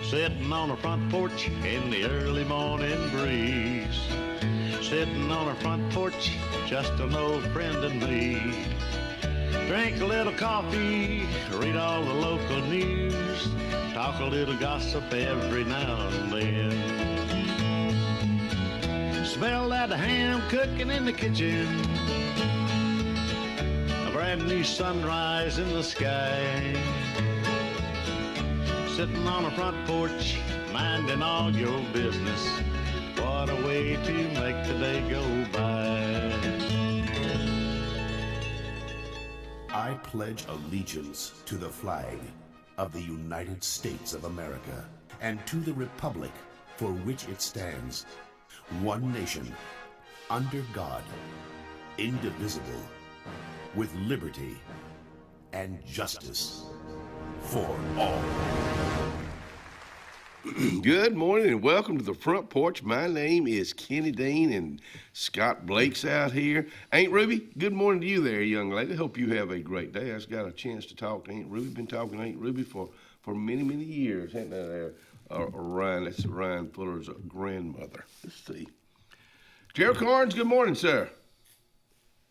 Sitting on the front porch in the early morning breeze. Sitting on our front porch, just an old friend and me. Drink a little coffee, read all the local news, talk a little gossip every now and then. Smell that ham cooking in the kitchen, a brand new sunrise in the sky. Sitting on a front porch, minding all your business. What a way to make the day go by. I pledge allegiance to the flag of the United States of America and to the republic for which it stands, one nation, under God, indivisible, with liberty and justice for all. Good morning and welcome to the Front Porch. My name is Kenny Dean and Scott Blake's out here. Aunt Ruby, good morning to you there, young lady. Hope you have a great day. I just got a chance to talk to Aunt Ruby. Been talking to Aunt Ruby for many, many years. Ain't that there? Ryan, that's Ryan Fuller's grandmother. Let's see. Gerald Carnes, good morning, sir.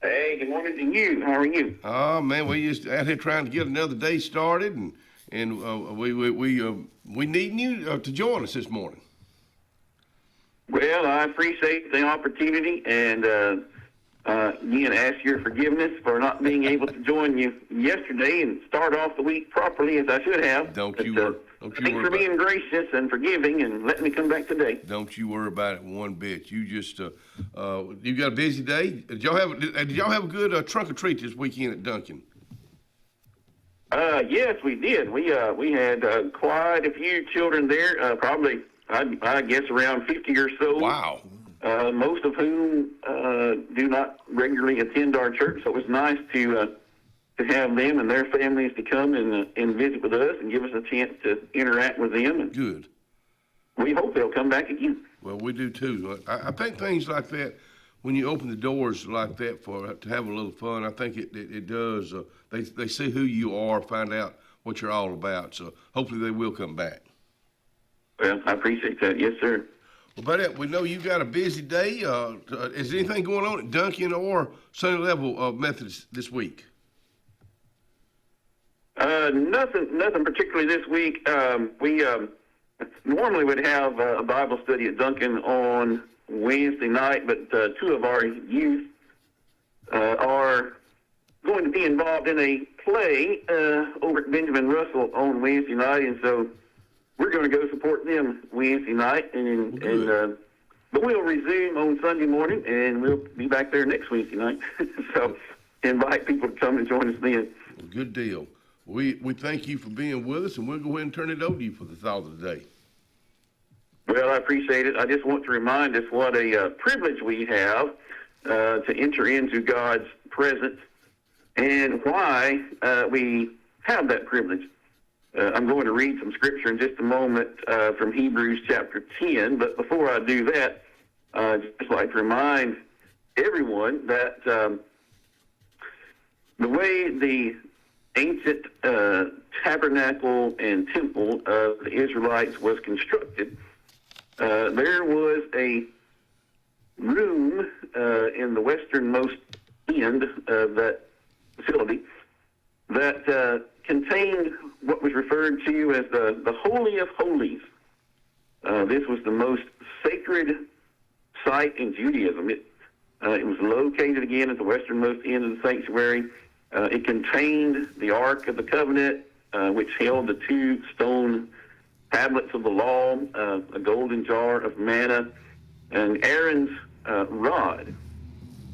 Hey, good morning to you. How are you? Oh, man, we just out here trying to get another day started, and we need you to join us this morning. Well, I appreciate the opportunity, and again, ask your forgiveness for not being able to join you yesterday and start off the week properly as I should have. Don't you worry Thanks for being gracious and forgiving and letting me come back today. Don't you worry about it one bit. You just you got a busy day. Did y'all have a good trunk or treat this weekend at Duncan? Yes, we did. We had quite a few children there. Probably, I guess, around 50 or so. Wow. Most of whom do not regularly attend our church, so it was nice to have them and their families to come and visit with us and give us a chance to interact with them. And good. We hope they'll come back again. Well, we do too. I think things like that, when you open the doors like that to have a little fun, I think it does. They see who you are, find out what you're all about. So hopefully they will come back. Well, I appreciate that. Yes, sir. Well, buddy, we know you've got a busy day. Is there anything going on at Duncan or Sunday Level Methodist this week? Nothing particularly this week. We normally would have a Bible study at Duncan on Wednesday night, but two of our youth are going to be involved in a play over at Benjamin Russell on Wednesday night, and so we're going to go support them Wednesday night, but we'll resume on Sunday morning, and we'll be back there next Wednesday night. So invite people to come and join us then. Well, good deal. We thank you for being with us, and we'll go ahead and turn it over to you for the thought of the day. Well, I appreciate it. I just want to remind us what a privilege we have to enter into God's presence and why we have that privilege. I'm going to read some scripture in just a moment from Hebrews chapter 10, but before I do that, I'd just like to remind everyone that the way the ancient tabernacle and temple of the Israelites was constructed, there was a room in the westernmost end of that facility that contained what was referred to as the Holy of Holies. This was the most sacred site in Judaism. It was located again at the westernmost end of the sanctuary. It contained the Ark of the Covenant, which held the two stone tablets of the law, a golden jar of manna, and Aaron's rod.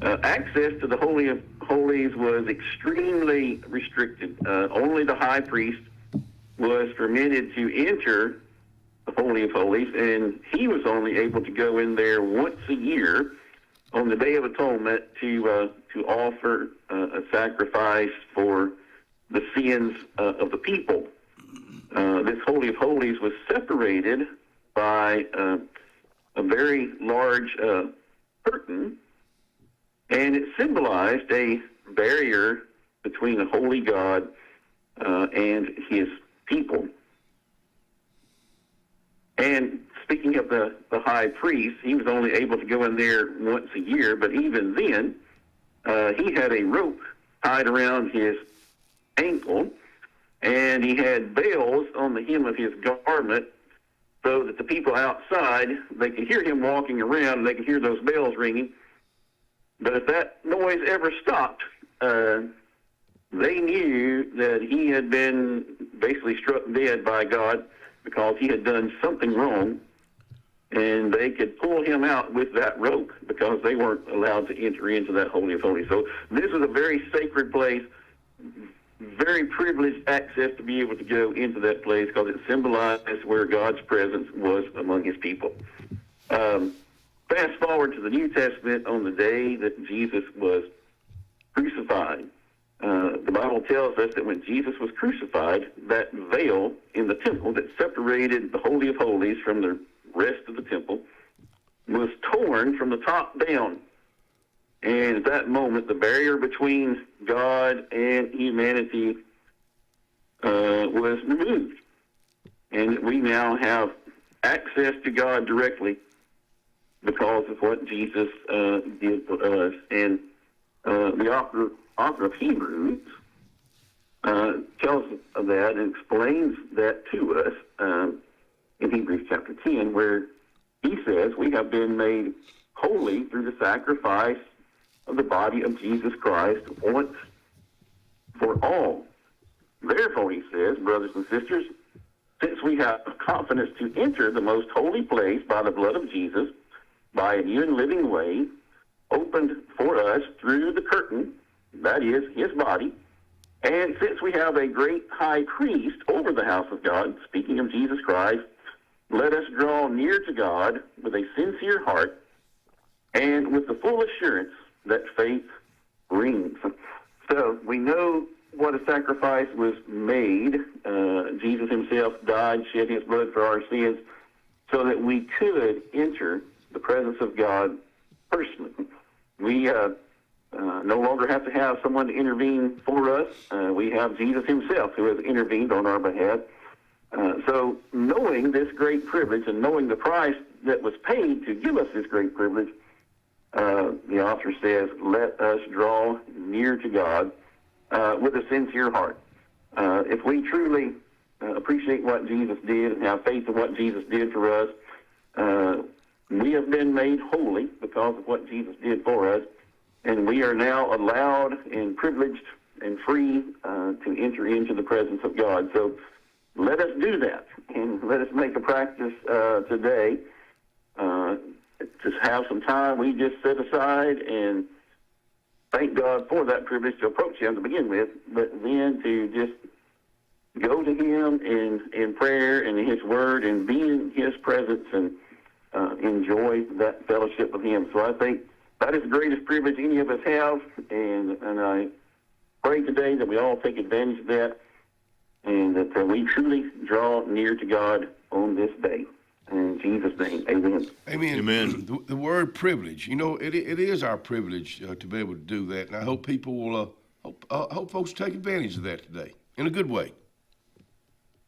Access to the Holy of Holies was extremely restricted. Only the high priest was permitted to enter the Holy of Holies, and he was only able to go in there once a year on the Day of Atonement to offer a sacrifice for the sins of the people. This Holy of Holies was separated by a very large curtain, and it symbolized a barrier between a holy God and his people. And speaking of the high priest, he was only able to go in there once a year, but even then, he had a rope tied around his ankle, and he had bells on the hem of his garment so that the people outside, they could hear him walking around, and they could hear those bells ringing. But if that noise ever stopped, they knew that he had been basically struck dead by God because he had done something wrong, and they could pull him out with that rope because they weren't allowed to enter into that Holy of Holies. So this was a very sacred place, very privileged access to be able to go into that place because it symbolized where God's presence was among his people. Fast forward to the New Testament on the day that Jesus was crucified. The Bible tells us that when Jesus was crucified, that veil in the temple that separated the Holy of Holies from the rest of the temple was torn from the top down. And at that moment, the barrier between God and humanity was removed. And we now have access to God directly because of what Jesus did for us. And the author of Hebrews tells us of that and explains that to us in Hebrews chapter 10, where he says we have been made holy through the sacrifice of the body of Jesus Christ once for all. Therefore, he says, brothers and sisters, since we have confidence to enter the most holy place by the blood of Jesus, by a new and living way, opened for us through the curtain, that is, his body, and since we have a great high priest over the house of God, speaking of Jesus Christ, let us draw near to God with a sincere heart and with the full assurance that faith brings. So we know what a sacrifice was made. Jesus himself died, shed his blood for our sins, so that we could enter the presence of God personally. We no longer have to have someone to intervene for us. We have Jesus himself who has intervened on our behalf. So knowing this great privilege and knowing the price that was paid to give us this great privilege, the author says, let us draw near to God with a sincere heart. If we truly appreciate what Jesus did and have faith in what Jesus did for us, we have been made holy because of what Jesus did for us, and we are now allowed and privileged and free to enter into the presence of God. So let us do that, and let us make a practice today to have some time we just set aside and thank God for that privilege to approach him to begin with, but then to just go to him in prayer and in his word and be in his presence and enjoy that fellowship with him. So I think that is the greatest privilege any of us have, and I pray today that we all take advantage of that and that we truly draw near to God on this day. In Jesus' name, amen. Amen. Amen. The word privilege, you know, it is our privilege to be able to do that, and I hope people will, hope folks take advantage of that today in a good way.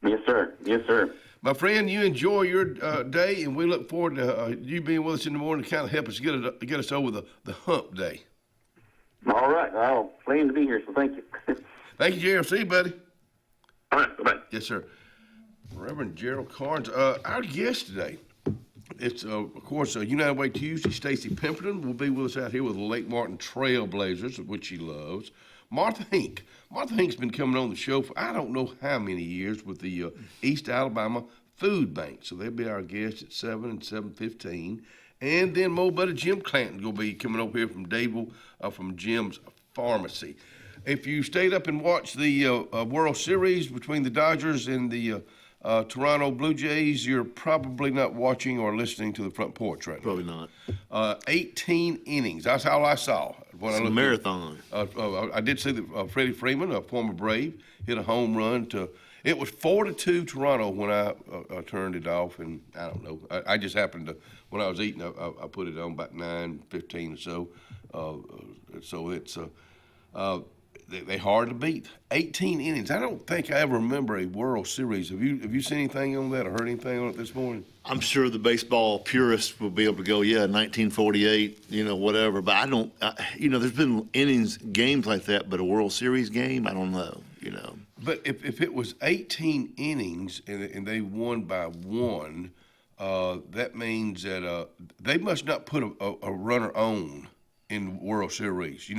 Yes, sir. Yes, sir. My friend, you enjoy your day, and we look forward to you being with us in the morning to kind of help us get us over the hump day. All right. I'll plan to be here, so thank you. Thank you, Gerald. See you, buddy. All right. Bye-bye. Yes, sir. Reverend Gerald Carnes, our guest today. It's, of course, United Way Tuesday. Stacy Pimpleton will be with us out here with the Lake Martin Trailblazers, which she loves. Martha Hink. Martha Hink's been coming on the show for I don't know how many years with the East Alabama Food Bank. So they'll be our guest at 7 and 7:15. And then Mo Buddy Jim Clanton will be coming over here from Dable from Jim's Pharmacy. If you stayed up and watched the World Series between the Dodgers and the Toronto Blue Jays, you're probably not watching or listening to the Front Porch right now. Probably not. 18 innings. That's all I saw. When It's a marathon. I did see that Freddie Freeman, a former Brave, hit a home run to. It was 4-2 Toronto when I turned it off, and I don't know. I just happened to when I was eating, I put it on about 9:15 or so. So it's They're hard to beat. 18 innings. I don't think I ever remember a World Series. Have you seen anything on that or heard anything on it this morning? I'm sure the baseball purists will be able to go, 1948, whatever. But I don't, there's been games like that, but a World Series game, I don't know, But if it was 18 innings and they won by one, that means that they must not put a runner on in the World Series.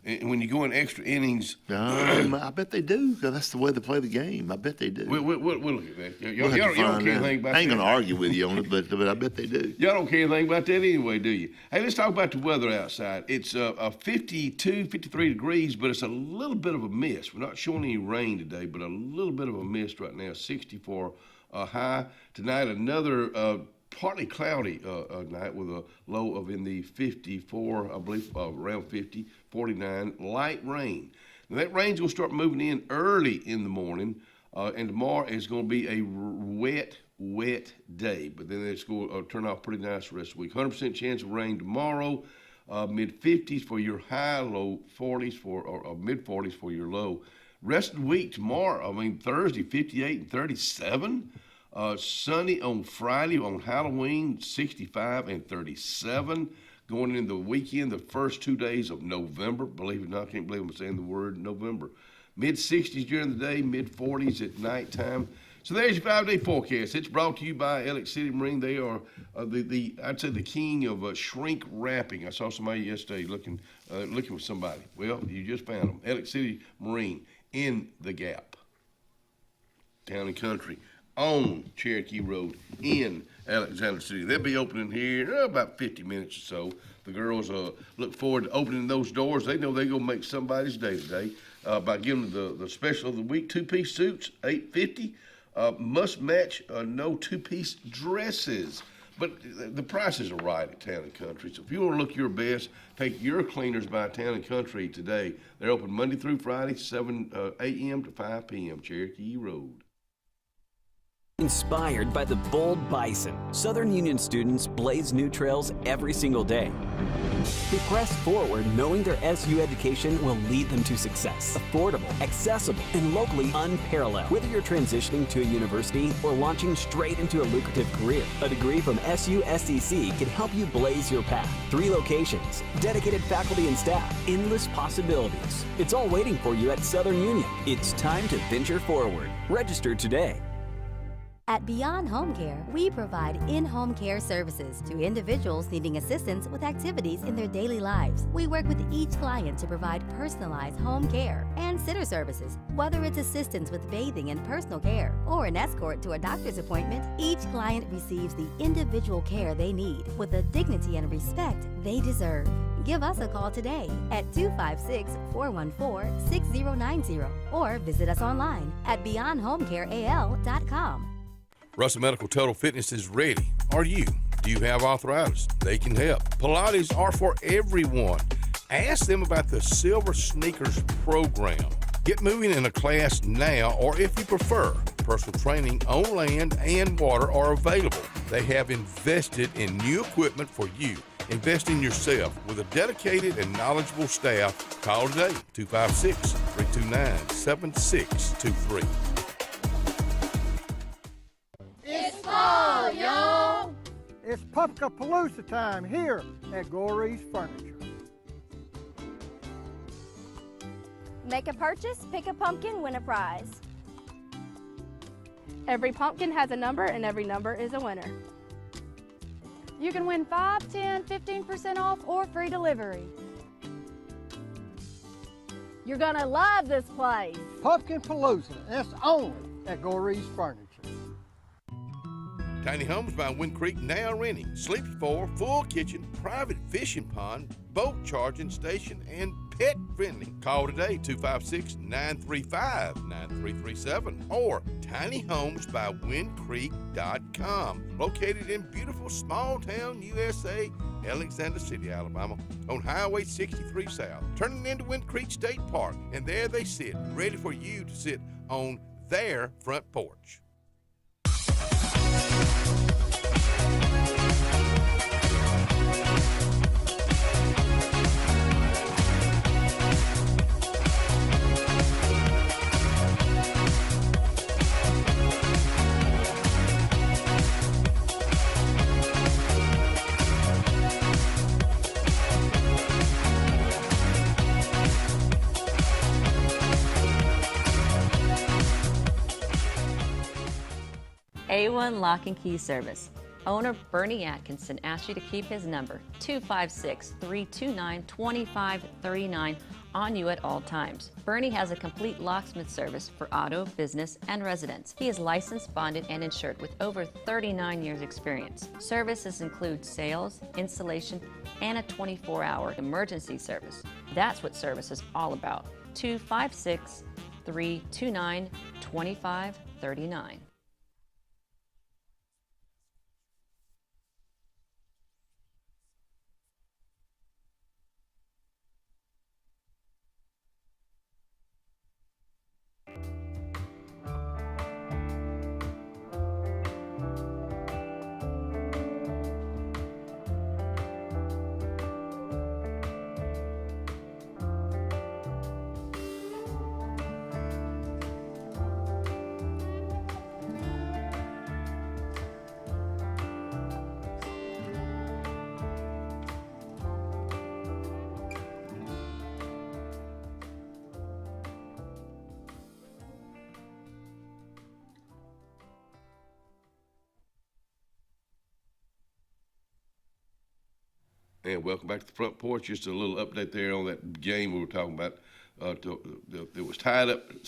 And when you go in extra innings, I bet they do, because that's the way they play the game. I bet they do. We'll look at that. Y'all don't care anything about that. I ain't going to argue with you on it, but I bet they do. Y'all don't care anything about that anyway, do you? Hey, let's talk about the weather outside. It's 52, 53 degrees, but it's a little bit of a mist. We're not showing any rain today, but a little bit of a mist right now. 64 high. Tonight, another partly cloudy night with a low of in the 54, I believe, around 50, 49, light rain. Now, that rain's going to start moving in early in the morning, and tomorrow is going to be a wet day, but then it's going to turn off pretty nice the rest of the week. 100% chance of rain tomorrow, mid-50s for your high, low 40s or mid-40s for your low. Rest of the week tomorrow, Thursday, 58 and 37. Sunny on Friday, on Halloween, 65 and 37. Going into the weekend, the first 2 days of November. Believe it or not, I can't believe I'm saying the word November. Mid-60s during the day, mid-40s at nighttime. So there's your 5-day forecast. It's brought to you by Alex City Marine. They are I'd say the king of shrink wrapping. I saw somebody yesterday looking for somebody. Well, you just found them. Alex City Marine in the Gap. Town and Country on Cherokee Road in Alexander City. They'll be opening here in about 50 minutes or so. The girls look forward to opening those doors. They know they're going to make somebody's day today by giving them the special of the week, two-piece suits, $8.50. Must match, no two-piece dresses. But the prices are right at Town and Country. So if you want to look your best, take your cleaners by Town and Country today. They're open Monday through Friday, 7 a.m. to 5 p.m., Cherokee Road. Inspired by the bold bison, Southern Union students blaze new trails every single day. They press forward knowing their SU education will lead them to success. Affordable, accessible, and locally unparalleled. Whether you're transitioning to a university or launching straight into a lucrative career, a degree from SU SDC can help you blaze your path. 3 locations, dedicated faculty and staff, endless possibilities. It's all waiting for you at Southern Union. It's time to venture forward. Register today. At Beyond Home Care, we provide in-home care services to individuals needing assistance with activities in their daily lives. We work with each client to provide personalized home care and sitter services. Whether it's assistance with bathing and personal care or an escort to a doctor's appointment, each client receives the individual care they need with the dignity and respect they deserve. Give us a call today at 256-414-6090 or visit us online at beyondhomecareal.com. Russell Medical Total Fitness is ready. Are you? Do you have arthritis? They can help. Pilates are for everyone. Ask them about the Silver Sneakers program. Get moving in a class now, or if you prefer, personal training on land and water are available. They have invested in new equipment for you. Invest in yourself with a dedicated and knowledgeable staff. Call today, 256-329-7623. Fall, y'all! It's Pumpkapalooza time here at Gorey's Furniture. Make a purchase, pick a pumpkin, win a prize. Every pumpkin has a number, and every number is a winner. You can win 5, 10, 15% off or free delivery. You're gonna love this place. Pumpkinpalooza, that's only at Gorey's Furniture. Tiny Homes by Wind Creek now renting. Sleepy 4, full kitchen, private fishing pond, boat charging station, and pet friendly. Call today, 256-935-9337 or tinyhomesbywindcreek.com. Located in beautiful small town USA, Alexander City, Alabama, on Highway 63 South, turning into Wind Creek State Park. And there they sit, ready for you to sit on their front porch. A1 Lock and Key Service. Owner Bernie Atkinson asks you to keep his number, 256-329-2539, on you at all times. Bernie has a complete locksmith service for auto, business, and residence. He is licensed, bonded, and insured with over 39 years experience. Services include sales, installation, and a 24-hour emergency service. That's what service is all about. 256-329-2539. And welcome back to the Front Porch. Just a little update there on that game we were talking about. It was tied up in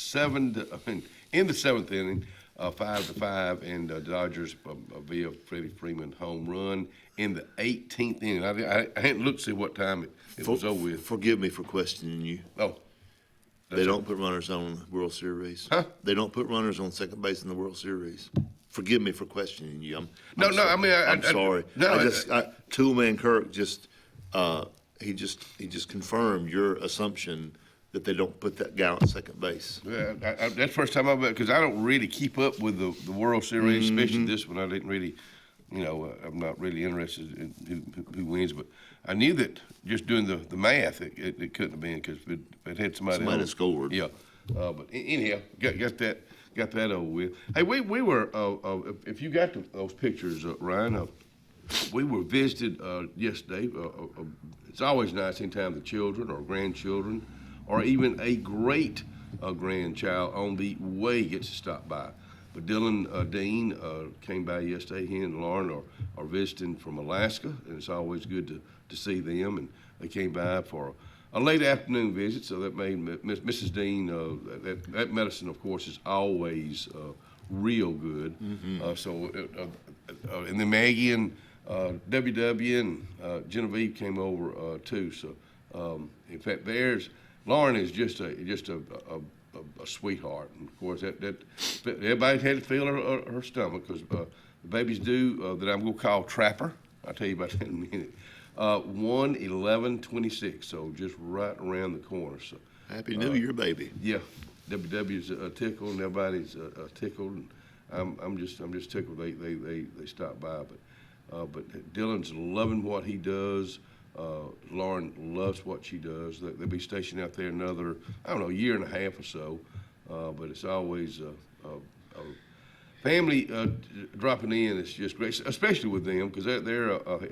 the seventh inning, 5-5, and Dodgers via Freddie Freeman home run in the 18th inning. I hadn't looked to see what time it was over with. Forgive me for questioning you. Oh. They don't put runners on in the World Series. Huh? They don't put runners on second base in the World Series. Forgive me for questioning you. I'm sorry. No, Toolman Kirk just confirmed your assumption that they don't put that guy on second base. Yeah, that's the first time because I don't really keep up with the World Series, especially this one. I didn't really, I'm not really interested in who wins, but I knew that just doing the math, it couldn't have been because it had somebody that scored. Yeah, but anyhow, got that over with. Hey, we were if you got those pictures, Ryan, we were visited yesterday. It's always nice anytime the children or grandchildren or even a great grandchild on the way gets to stop by. But Dylan Dean came by yesterday. He and Lauren are visiting from Alaska, and it's always good to see them. And they came by for a late afternoon visit, so that made Mrs. Dean, that medicine, of course, is always real good. And then Maggie and WW and Genevieve came over too. So, in fact, Lauren is just a sweetheart. And of course, that everybody had to feel her stomach because the baby's due that I'm gonna call Trapper. I'll tell you about that in a minute. 1/11/26, so just right around the corner. So Happy New Year, baby. Yeah, WW's tickled and everybody's tickled. And I'm just tickled they stopped by, but Dylan's loving what he does. Lauren loves what she does. They'll be stationed out there another, year and a half or so. But it's always family dropping in. It's just great, especially with them because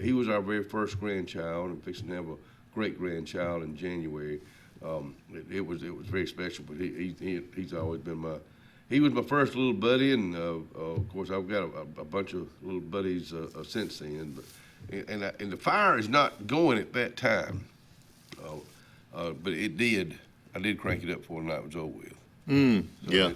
he was our very first grandchild and fixing to have a great grandchild in January. It was very special. But he's always been he was my first little buddy, and of course I've got a bunch of little buddies since then. But and the fire is not going at that time, but it did. I did crank it up before the night was over with. Yeah,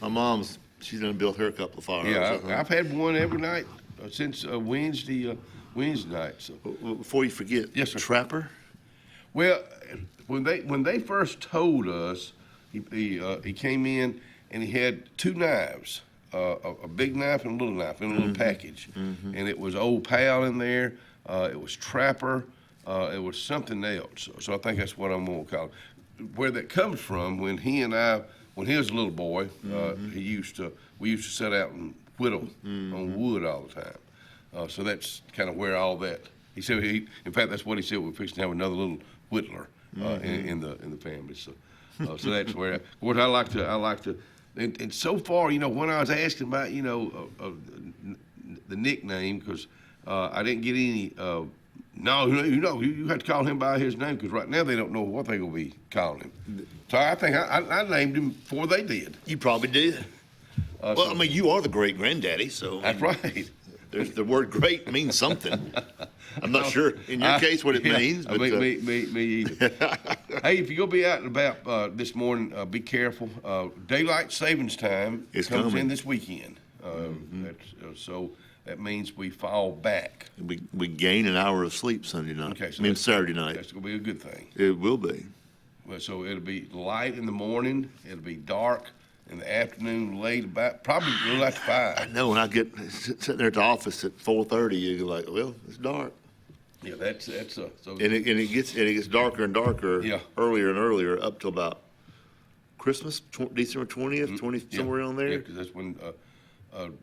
my mom's. She's done built her a couple of fires. Yeah, I've had one every night since Wednesday night. So before you forget, yes, sir. Trapper. Well, when they first told us, he came in and he had two knives, a big knife and a little knife in a little package, and it was Old Pal in there. It was Trapper. It was something else. So I think that's what I'm gonna call it. Where that comes from, when he was a little boy, we used to set out and whittle on wood all the time. So that's kind of where all that. He said in fact, that's what he said. We're fixing to have another little whittler in the family. So that's where. Of course, I like to. And so far, when I was asking about the nickname, because I didn't get any. No, you have to call him by his name because right now they don't know what they're going to be calling him. So I think I named him before they did. You probably did. Well, I mean, you are the great granddaddy, so. That's right. There's the word great means something. I'm not sure in your case what it means. But, me either. Hey, if you're going to be out and about this morning, be careful. Daylight savings time It's comes coming. in this weekend. So that means we fall back. we gain an hour of sleep Sunday night. Okay, so I mean, that's- Saturday night. That's going to be a good thing. It will be. Well, so it'll be light in the morning. It'll be dark in the afternoon, late about probably a little after I 5. know when I get sitting there at the office at 4:30, you're like, well, it's dark. Yeah, that's so. And it gets darker and darker, Yeah. earlier and earlier, up till about Christmas, December 20th, 20 somewhere on there. Yeah, because that's when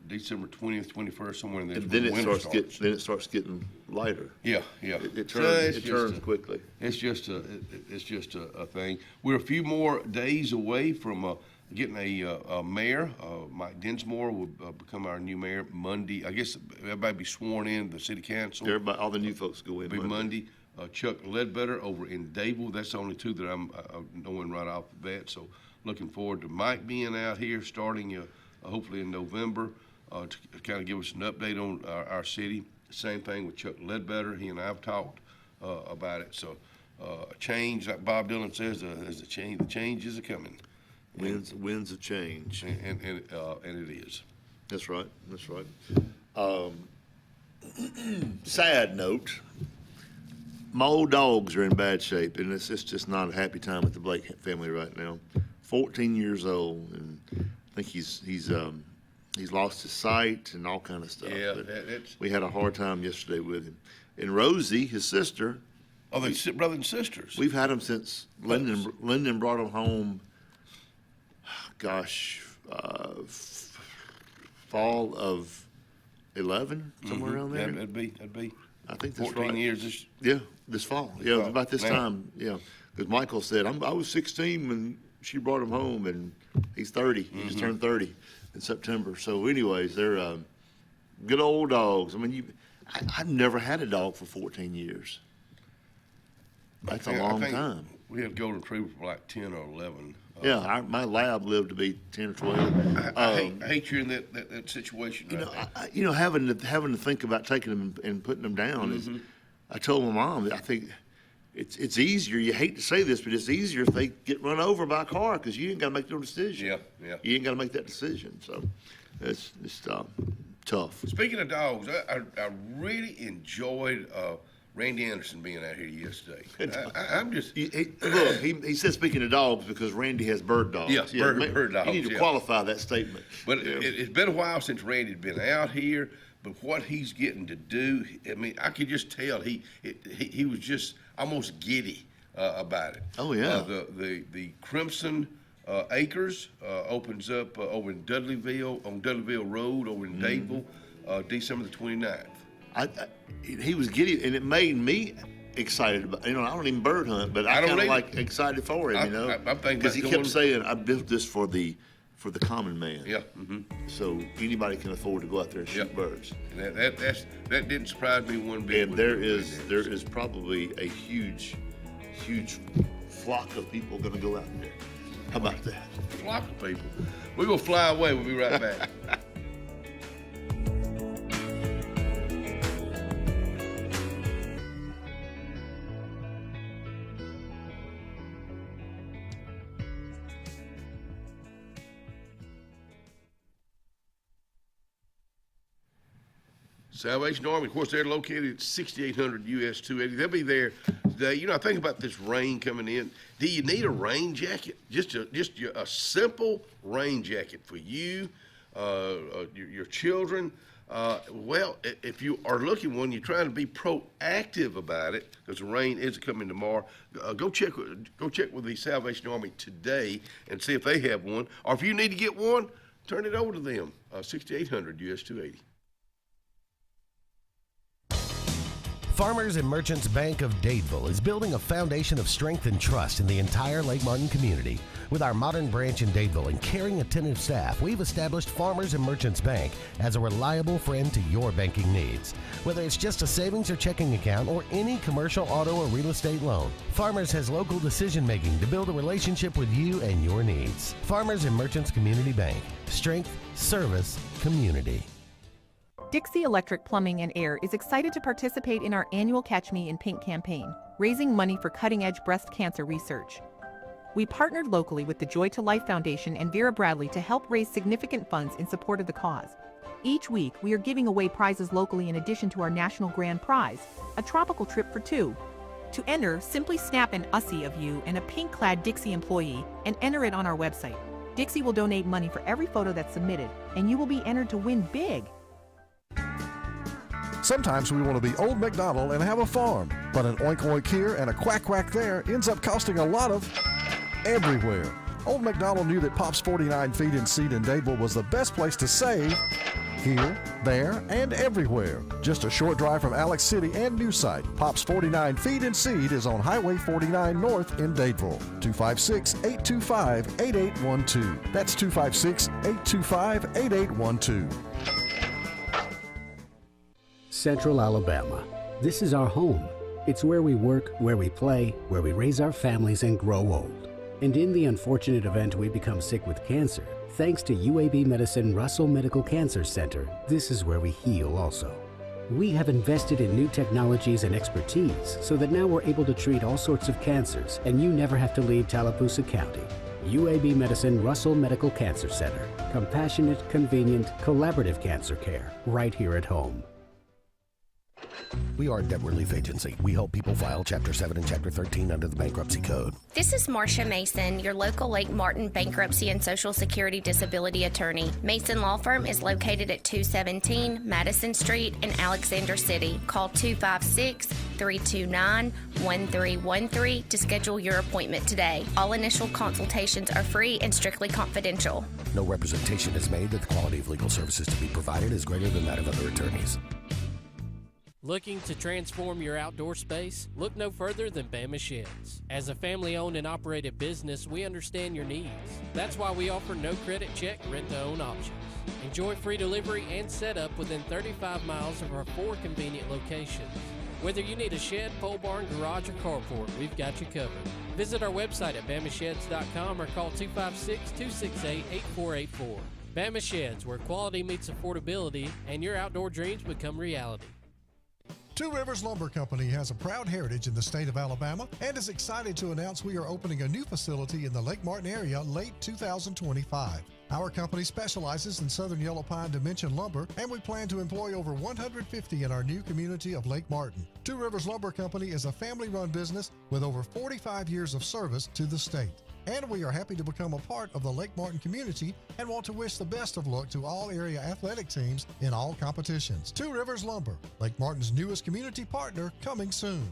December 20th, 21st, somewhere in there. is And when then winter it starts getting lighter. Yeah, yeah. It So turns quickly. It's just a thing. We're a few more days away from getting a mayor. Mike Dinsmore will become our new mayor Monday. I guess everybody be sworn in the city council. Everybody, all the new folks go in Be Monday. Chuck Ledbetter over in Dable. That's the only two that I'm knowing right off the bat. So looking forward to Mike being out here starting hopefully in November to kind of give us an update on our city. Same thing with Chuck Ledbetter. He and I have talked about it. So a change, like Bob Dylan says, is a change. The changes are coming. Winds of change. And it is. That's right. That's right. Sad note. My old dogs are in bad shape, and it's just not a happy time with the Blake family right now. 14 years old, and I think he's lost his sight and all kind of stuff. Yeah, But that's. we had a hard time yesterday with him. And Rosie, his sister, Oh, they brothers and sisters. we've had him since Lyndon brought him home. Gosh, fall of 11, somewhere around there. Yeah, that'd be. I think that's 14 right. years. Yeah, this fall. Yeah, fall. about this Man. time. Yeah, because Michael said I was 16 when she brought him home, and he's 30. He just turned 30 in September. So, anyways, they're good old dogs. I mean, I've never had a dog for 14 years. That's a long time. We had golden retriever for like 10 or 11. Yeah, my lab lived to be 10 or 12. I hate you in that situation. You know, having to think about taking them and putting them down is. I told my mom, I think it's easier. You hate to say this, but it's easier if they get run over by a car because you ain't got to make no decision. Yeah. You ain't got to make that decision. So it's tough. Speaking of dogs, I really enjoyed Randy Anderson being out here yesterday. I'm just. Look, he said speaking of dogs because Randy has bird dogs. Yes, bird dogs. You need to qualify that statement. But it's been a while since Randy's been out here. But what he's getting to do, I mean, I could just tell he was just almost giddy about it. Oh yeah. The Crimson Acres opens up over in Dudleyville on Dudleyville Road over in Dayville, December the 29th. He was giddy, and it made me excited about. I don't even bird hunt, but I kind of like excited for him. I'm thinking because he about kept going- saying, "I built this for the common man." Yeah. So anybody can afford to go out there and shoot birds. And that didn't surprise me one bit. And there is probably a huge flock of people going to go out there. How about that? Flock of people. We will fly away. We'll be right back. Salvation Army, of course, they're located at 6800 US 280. They'll be there today. You know, I think about this rain coming in. Do you need a rain jacket? Just a simple rain jacket for you, your children. Well, if you are looking one, you're trying to be proactive about it because the rain is coming tomorrow. Go check with the Salvation Army today and see if they have one. Or if you need to get one, turn it over to them. 6800 US 280. Farmers and Merchants Bank of Dadeville is building a foundation of strength and trust in the entire Lake Martin community. With our modern branch in Dadeville and caring, attentive staff, we've established Farmers and Merchants Bank as a reliable friend to your banking needs. Whether it's just a savings or checking account or any commercial, auto, or real estate loan, Farmers has local decision making to build a relationship with you and your needs. Farmers and Merchants Community Bank. Strength, service, community. Dixie Electric Plumbing and Air is excited to participate in our annual Catch Me in Pink campaign, raising money for cutting-edge breast cancer research. We partnered locally with the Joy to Life Foundation and Vera Bradley to help raise significant funds in support of the cause. Each week, we are giving away prizes locally in addition to our national grand prize, a tropical trip for two. To enter, simply snap an USSI of you and a pink-clad Dixie employee and enter it on our website. Dixie will donate money for every photo that's submitted, and you will be entered to win big. Sometimes we want to be Old MacDonald and have a farm, but an oink oink here and a quack quack there ends up costing a lot of everywhere. Old MacDonald knew that Pop's 49 Feed and Seed in Dadeville was the best place to save here, there, and everywhere. Just a short drive from Alex City and new site. Pop's 49 Feed and Seed is on Highway 49 North in Dadeville. 256-825-8812. That's 256-825-8812. Central Alabama. This is our home. It's where we work, where we play, where we raise our families and grow old. And in the unfortunate event we become sick with cancer, thanks to UAB Medicine Russell Medical Cancer Center, this is where we heal also. We have invested in new technologies and expertise so that now we're able to treat all sorts of cancers and you never have to leave Tallapoosa County. UAB Medicine Russell Medical Cancer Center. Compassionate, convenient, collaborative cancer care right here at home. We are a debt relief agency. We help people file Chapter 7 and Chapter 13 under the Bankruptcy Code. This is Marcia Mason, your local Lake Martin bankruptcy and Social Security disability attorney. Mason Law Firm is located at 217 Madison Street in Alexander City. Call 256-329-1313 to schedule your appointment today. All initial consultations are free and strictly confidential. No representation is made that the quality of legal services to be provided is greater than that of other attorneys. Looking to transform your outdoor space? Look no further than Bama Sheds. As a family-owned and operated business, we understand your needs. That's why we offer no credit check, rent-to-own options. Enjoy free delivery and setup within 35 miles of our 4 convenient locations. Whether you need a shed, pole barn, garage, or carport, we've got you covered. Visit our website at bamasheds.com or call 256-268-8484. Bama Sheds, where quality meets affordability and your outdoor dreams become reality. Two Rivers Lumber Company has a proud heritage in the state of Alabama and is excited to announce we are opening a new facility in the Lake Martin area late 2025. Our company specializes in southern yellow pine dimension lumber, and we plan to employ over 150 in our new community of Lake Martin. Two Rivers Lumber Company is a family-run business with over 45 years of service to the state. And we are happy to become a part of the Lake Martin community and want to wish the best of luck to all area athletic teams in all competitions. Two Rivers Lumber, Lake Martin's newest community partner, coming soon.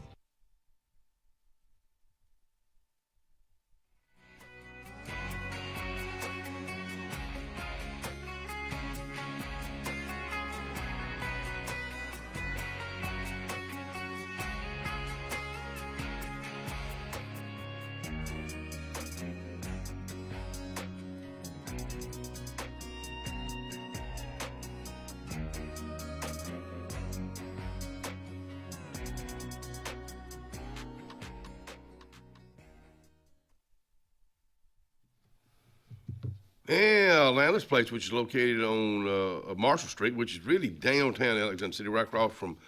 Yeah, Atlanta's place, which is located on Marshall Street, which is really downtown Alexander City, right across from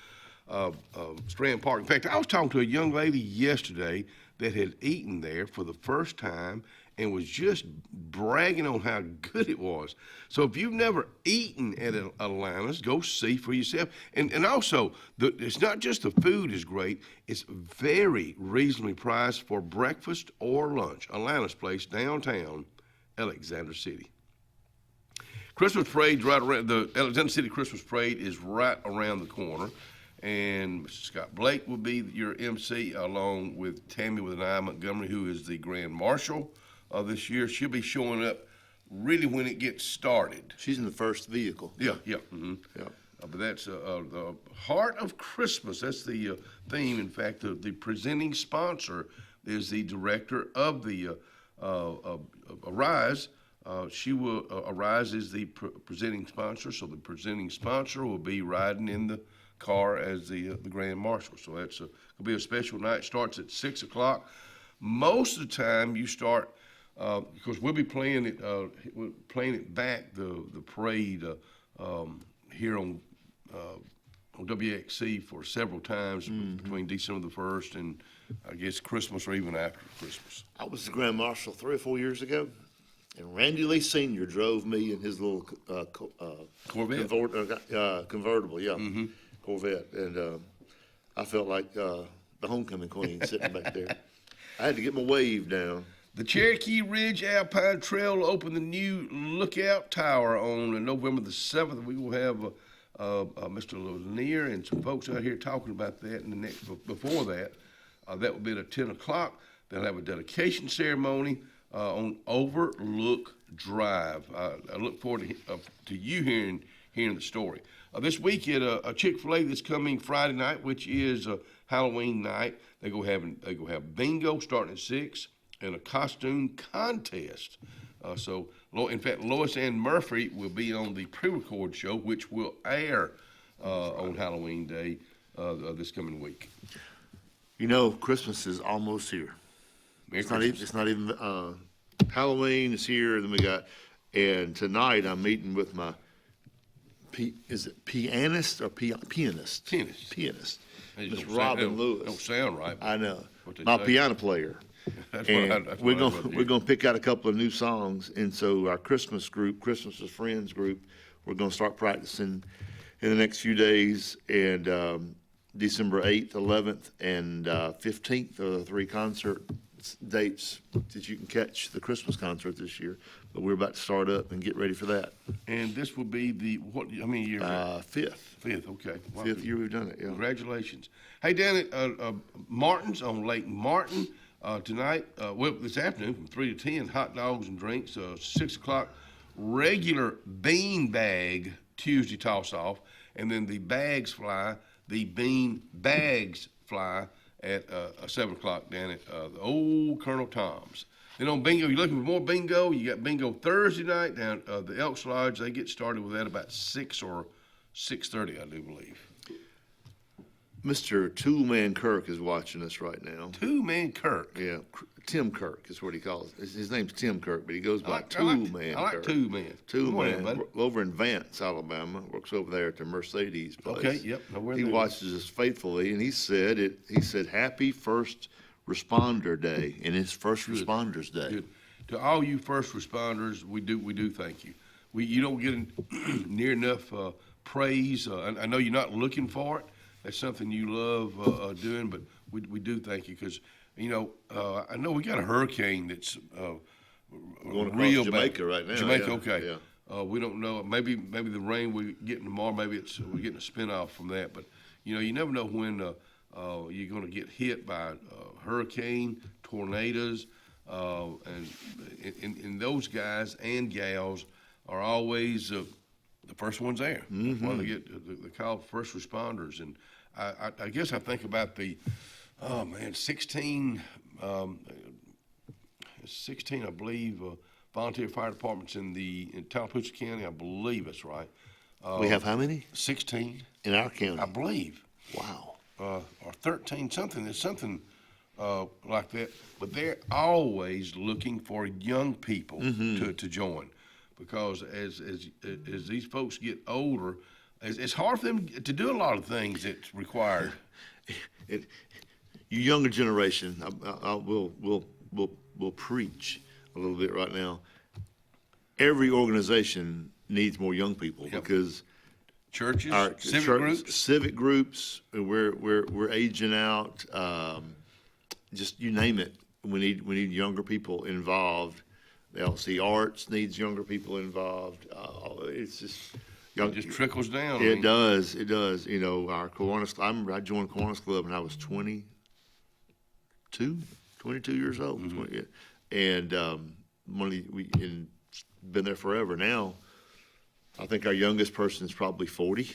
Strand Park. In fact, I was talking to a young lady yesterday that had eaten there for the first time and was just bragging on how good it was. So if you've never eaten at Atlanta's, go see for yourself. And also, it's not just the food is great, it's very reasonably priced for breakfast or lunch. Atlanta's place, downtown Alexander City. Christmas parade's right around, the Alexander City Christmas Parade is right around the corner, and Mr. Scott Blake will be your MC along with Tammy with an I Montgomery, who is the Grand Marshal this year. She'll be showing up really when it gets started. She's in the first vehicle. Yeah. Mm-hmm. Yeah. But that's the Heart of Christmas. That's the theme. In fact, the presenting sponsor is the director of the Arise. Arise is the presenting sponsor, so the presenting sponsor will be riding in the car as the Grand Marshal. So that's going to be a special night. Starts at 6 o'clock. Most of the time you start, because we'll be playing it back, the parade here on WXC for several times between December the 1st and I guess Christmas or even after Christmas. I was the Grand Marshal 3 or 4 years ago, and Randy Lee Sr. drove me in his little Corvette. Convertible, Corvette, and I felt like the homecoming queen sitting back there. I had to get my wave down. The Cherokee Ridge Alpine Trail will open the new Lookout Tower on November the 7th. We will have Mr. Lanier and some folks out here talking about that. And the next before that, that will be at 10 o'clock. They'll have a dedication ceremony on Overlook Drive. I look forward to you hearing the story. This week at a Chick-fil-A that's coming Friday night, which is Halloween night, they go have bingo starting at 6 and a costume contest. So in fact, Lois Ann Murphy will be on the pre-record show, which will air on Halloween Day this coming week. You know, Christmas is almost here. It's not even Halloween is here. Then we got, and tonight I'm meeting with my is it pianist or pianist? Pianist. Miss Robin Lewis. Don't sound right. I know. My piano player. We're gonna pick out a couple of new songs, and so our Christmas group, Christmas with Friends group, we're gonna start practicing in the next few days. And December 8th, 11th, and 15th are the 3 concert dates that you can catch the Christmas concert this year. But we're about to start up and get ready for that. And this will be how many years? 5th. 5th, okay. Wow. 5th year we've done it, yeah. Congratulations. Hey, down at Martin's on Lake Martin tonight, this afternoon from 3 to 10, hot dogs and drinks, 6 o'clock, regular bean bag Tuesday toss-off, and then the bean bags fly at 7 o'clock down at the old Colonel Tom's. Then on bingo, you're looking for more bingo, you got bingo Thursday night down at the Elks Lodge. They get started with that about 6 or 6:30, I do believe. Mr. Two-Man Kirk is watching us right now. Two-Man Kirk? Yeah, Tim Kirk is what he calls it. His name's Tim Kirk, but he goes by Two-Man Kirk. I like Two-Man. Two-Man, over in Vance, Alabama, works over there at the Mercedes place. Okay, yep. He watches us faithfully, and he said, happy first responder day, and it's first responders day. Good. To all you first responders, we do thank you. You don't get near enough praise. I know you're not looking for it. That's something you love doing, but we do thank you because, I know we got a hurricane that's going across Jamaica right now. Jamaica, okay. Yeah. We don't know. Maybe the rain we're getting tomorrow, maybe we're getting a spin-off from that. But, you never know when you're going to get hit by a hurricane, tornadoes, and those guys and gals are always the first ones there. Mm-hmm. When they get the call first responders. And I guess I think about 16, I believe, volunteer fire departments in Tallapoosa County. I believe that's right. We have how many? 16. In our county? I believe. Wow. Or 13, something. There's something like that. But they're always looking for young people to join. Because as these folks get older, it's hard for them to do a lot of things that's required. You younger generation, we'll preach a little bit right now. Every organization needs more young people because churches, civic groups, we're aging out. Just you name it, we need younger people involved. The LC Arts needs younger people involved. It's just it just trickles down. It does. Our Kiwanis. I remember I joined Kiwanis Club when I was 22 years old. And been there forever. Now, I think our youngest person is probably 40.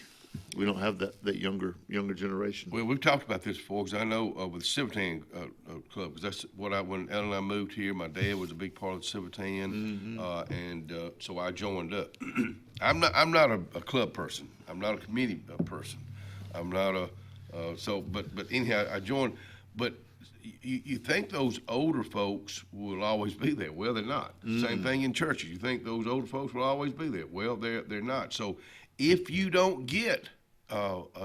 We don't have that younger generation. Well, we've talked about this before, because I know with the Civitan Club, because that's what when Ellen and I moved here, my dad was a big part of the Civitan, and so I joined up. I'm not a club person. I'm not a committee person. I'm not a but anyhow, I joined. But you think those older folks will always be there? Well, they're not. Same thing in churches. You think those older folks will always be there? Well, they're not. So if you don't get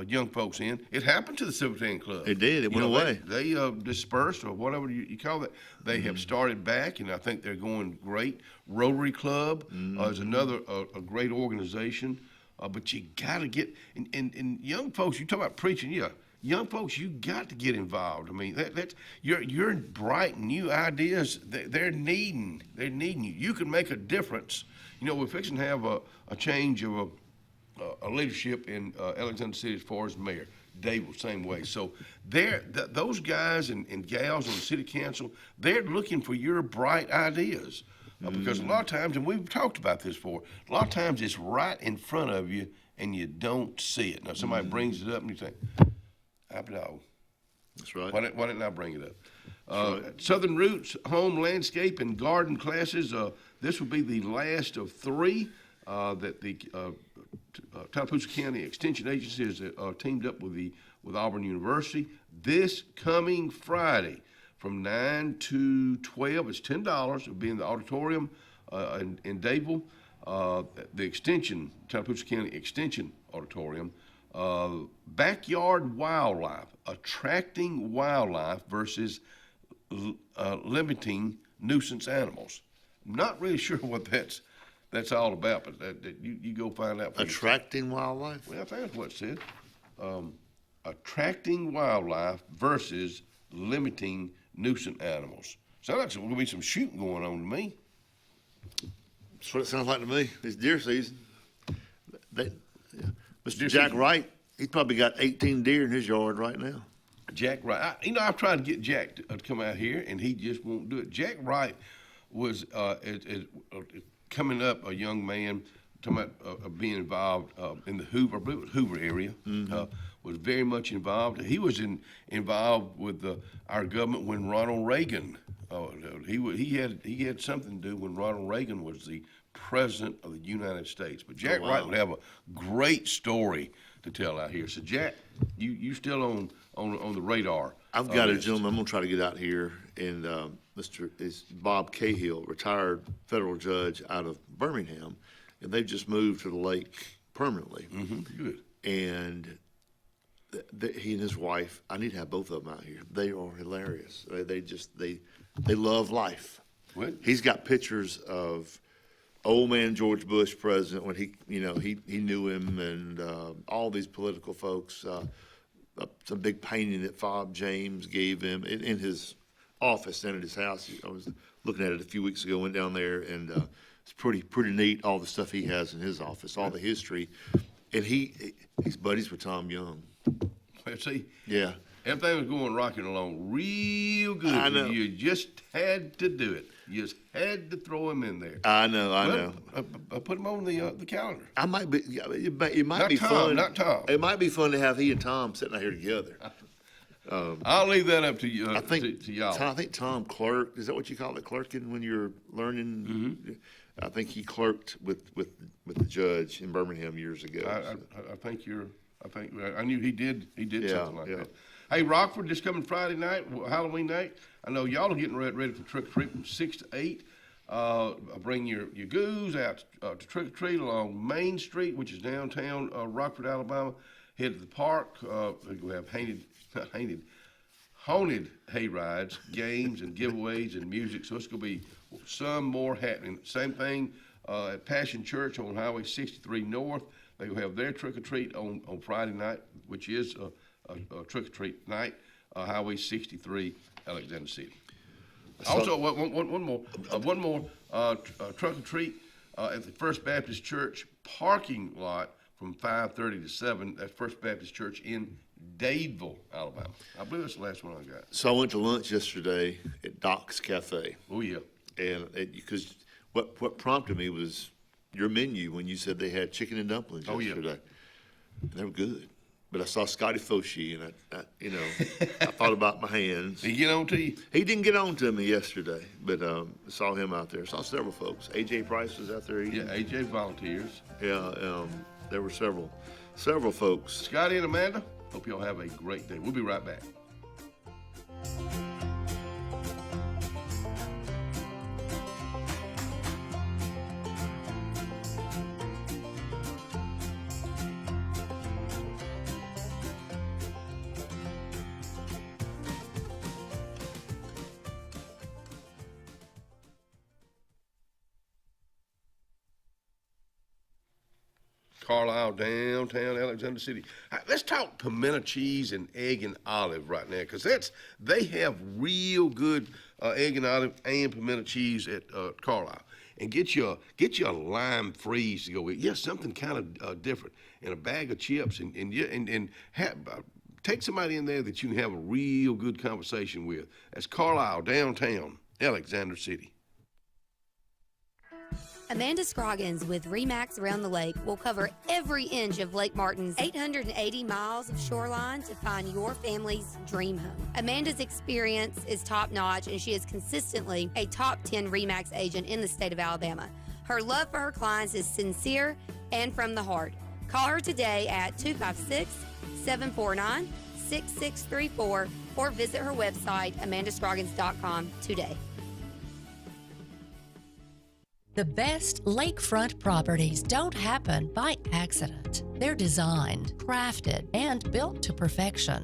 young folks in, it happened to the Civitan Club. It did. It went away. They dispersed, or whatever you call that. They have started back, and I think they're going great. Rotary Club is another a great organization. But you got to get and young folks. You talk about preaching, yeah. Young folks, you got to get involved. I mean, that's your bright new ideas. They're needing you. You can make a difference. You know, we're fixing to have a change of a leadership in Alexander City as far as mayor. Dave, same way. So those guys and gals on the city council, they're looking for your bright ideas. Because a lot of times, and we've talked about this before, a lot of times it's right in front of you and you don't see it. Now, somebody brings it up and you think, happy dog. That's right. Why didn't I bring it up? Right. Southern Roots Home Landscape and Garden Classes. This will be the last of 3 that the Tallapoosa County Extension Agency has teamed up with Auburn University. This coming Friday, from 9 to 12, it's $10. It'll be in the auditorium in Dadeville. The Extension, Tallapoosa County Extension Auditorium. Backyard wildlife, attracting wildlife versus limiting nuisance animals. I'm not really sure what that's all about, but you go find out. Attracting wildlife? Well, I think that's what it said. Attracting wildlife versus limiting nuisance animals. Sounds like there's going to be some shooting going on to me. That's what it sounds like to me. It's deer season. Mr. Jack Wright, he's probably got 18 deer in his yard right now. Jack Wright. I've tried to get Jack to come out here, and he just won't do it. Jack Wright was coming up, a young man, talking about being involved in the Hoover, I believe it was Hoover area, was very much involved. He was involved with our government when Ronald Reagan, he had something to do when Ronald Reagan was the president of the United States. But Jack Wright would have a great story to tell out here. So Jack, you still on the radar. I've got a gentleman I'm gonna try to get out here, and is Bob Cahill, retired federal judge out of Birmingham, and they've just moved to the lake permanently. Good. And he and his wife, I need to have both of them out here. They are hilarious. They love life. What? He's got pictures of old man George Bush, president, when he knew him, and all these political folks. Some big painting that Fob James gave him in his office and at his house. I was looking at it a few weeks ago, went down there, and it's pretty neat, all the stuff he has in his office, all the history. And he's buddies with Tom Young. See? Yeah. Everything was going rocking along real good. I know. You just had to do it. You just had to throw him in there. I know. Put him on the calendar. I might be. It might be Tom, fun. Not Tom. It might be fun to have he and Tom sitting out here together. I'll leave that up to you. I think to y'all. I think Tom clerked. Is that what you call it, clerking when you're learning? I think he clerked with the judge in Birmingham years ago. I knew he did something like that. Hey, Rockford, this coming Friday night, Halloween night. I know y'all are getting ready for trick or treat from 6 to 8. Bring your goose out to trick or treat along Main Street, which is downtown Rockford, Alabama. Head to the park. We have haunted hay rides, games, and giveaways and music. So it's going to be some more happening. Same thing at Passion Church on Highway 63 North. They will have their trick or treat on Friday night, which is a trick or treat night, Highway 63, Alexander City. Also, one more trick or treat at the First Baptist Church parking lot from 5:30 to 7. That's First Baptist Church in Dadeville, Alabama. I believe that's the last one I got. So I went to lunch yesterday at Doc's Cafe. Oh yeah. And because what prompted me was your menu when you said they had chicken and dumplings yesterday. They were good. But I saw Scotty Foshi, and I thought about my hands. Did he get on to you? He didn't get on to me yesterday, but I saw him out there. Saw several folks. A.J. Price was out there eating. Yeah, A.J. volunteers. Yeah, there were several folks. Scotty and Amanda, hope y'all have a great day. We'll be right back. Carlisle, downtown Alexander City. Let's talk pimento cheese and egg and olive right now, because they have real good egg and olive and pimento cheese at Carlisle. And get your lime freeze to go with. Yes, something kind of different, and a bag of chips, and take somebody in there that you can have a real good conversation with. That's Carlisle, downtown Alexander City. Amanda Scroggins with RE/MAX Around the Lake will cover every inch of Lake Martin's 880 miles of shoreline to find your family's dream home. Amanda's experience is top-notch, and she is consistently a top 10 RE/MAX agent in the state of Alabama. Her love for her clients is sincere and from the heart. Call her today at 256-749-6634 or visit her website, amandascroggins.com today. The best lakefront properties don't happen by accident. They're designed, crafted, and built to perfection.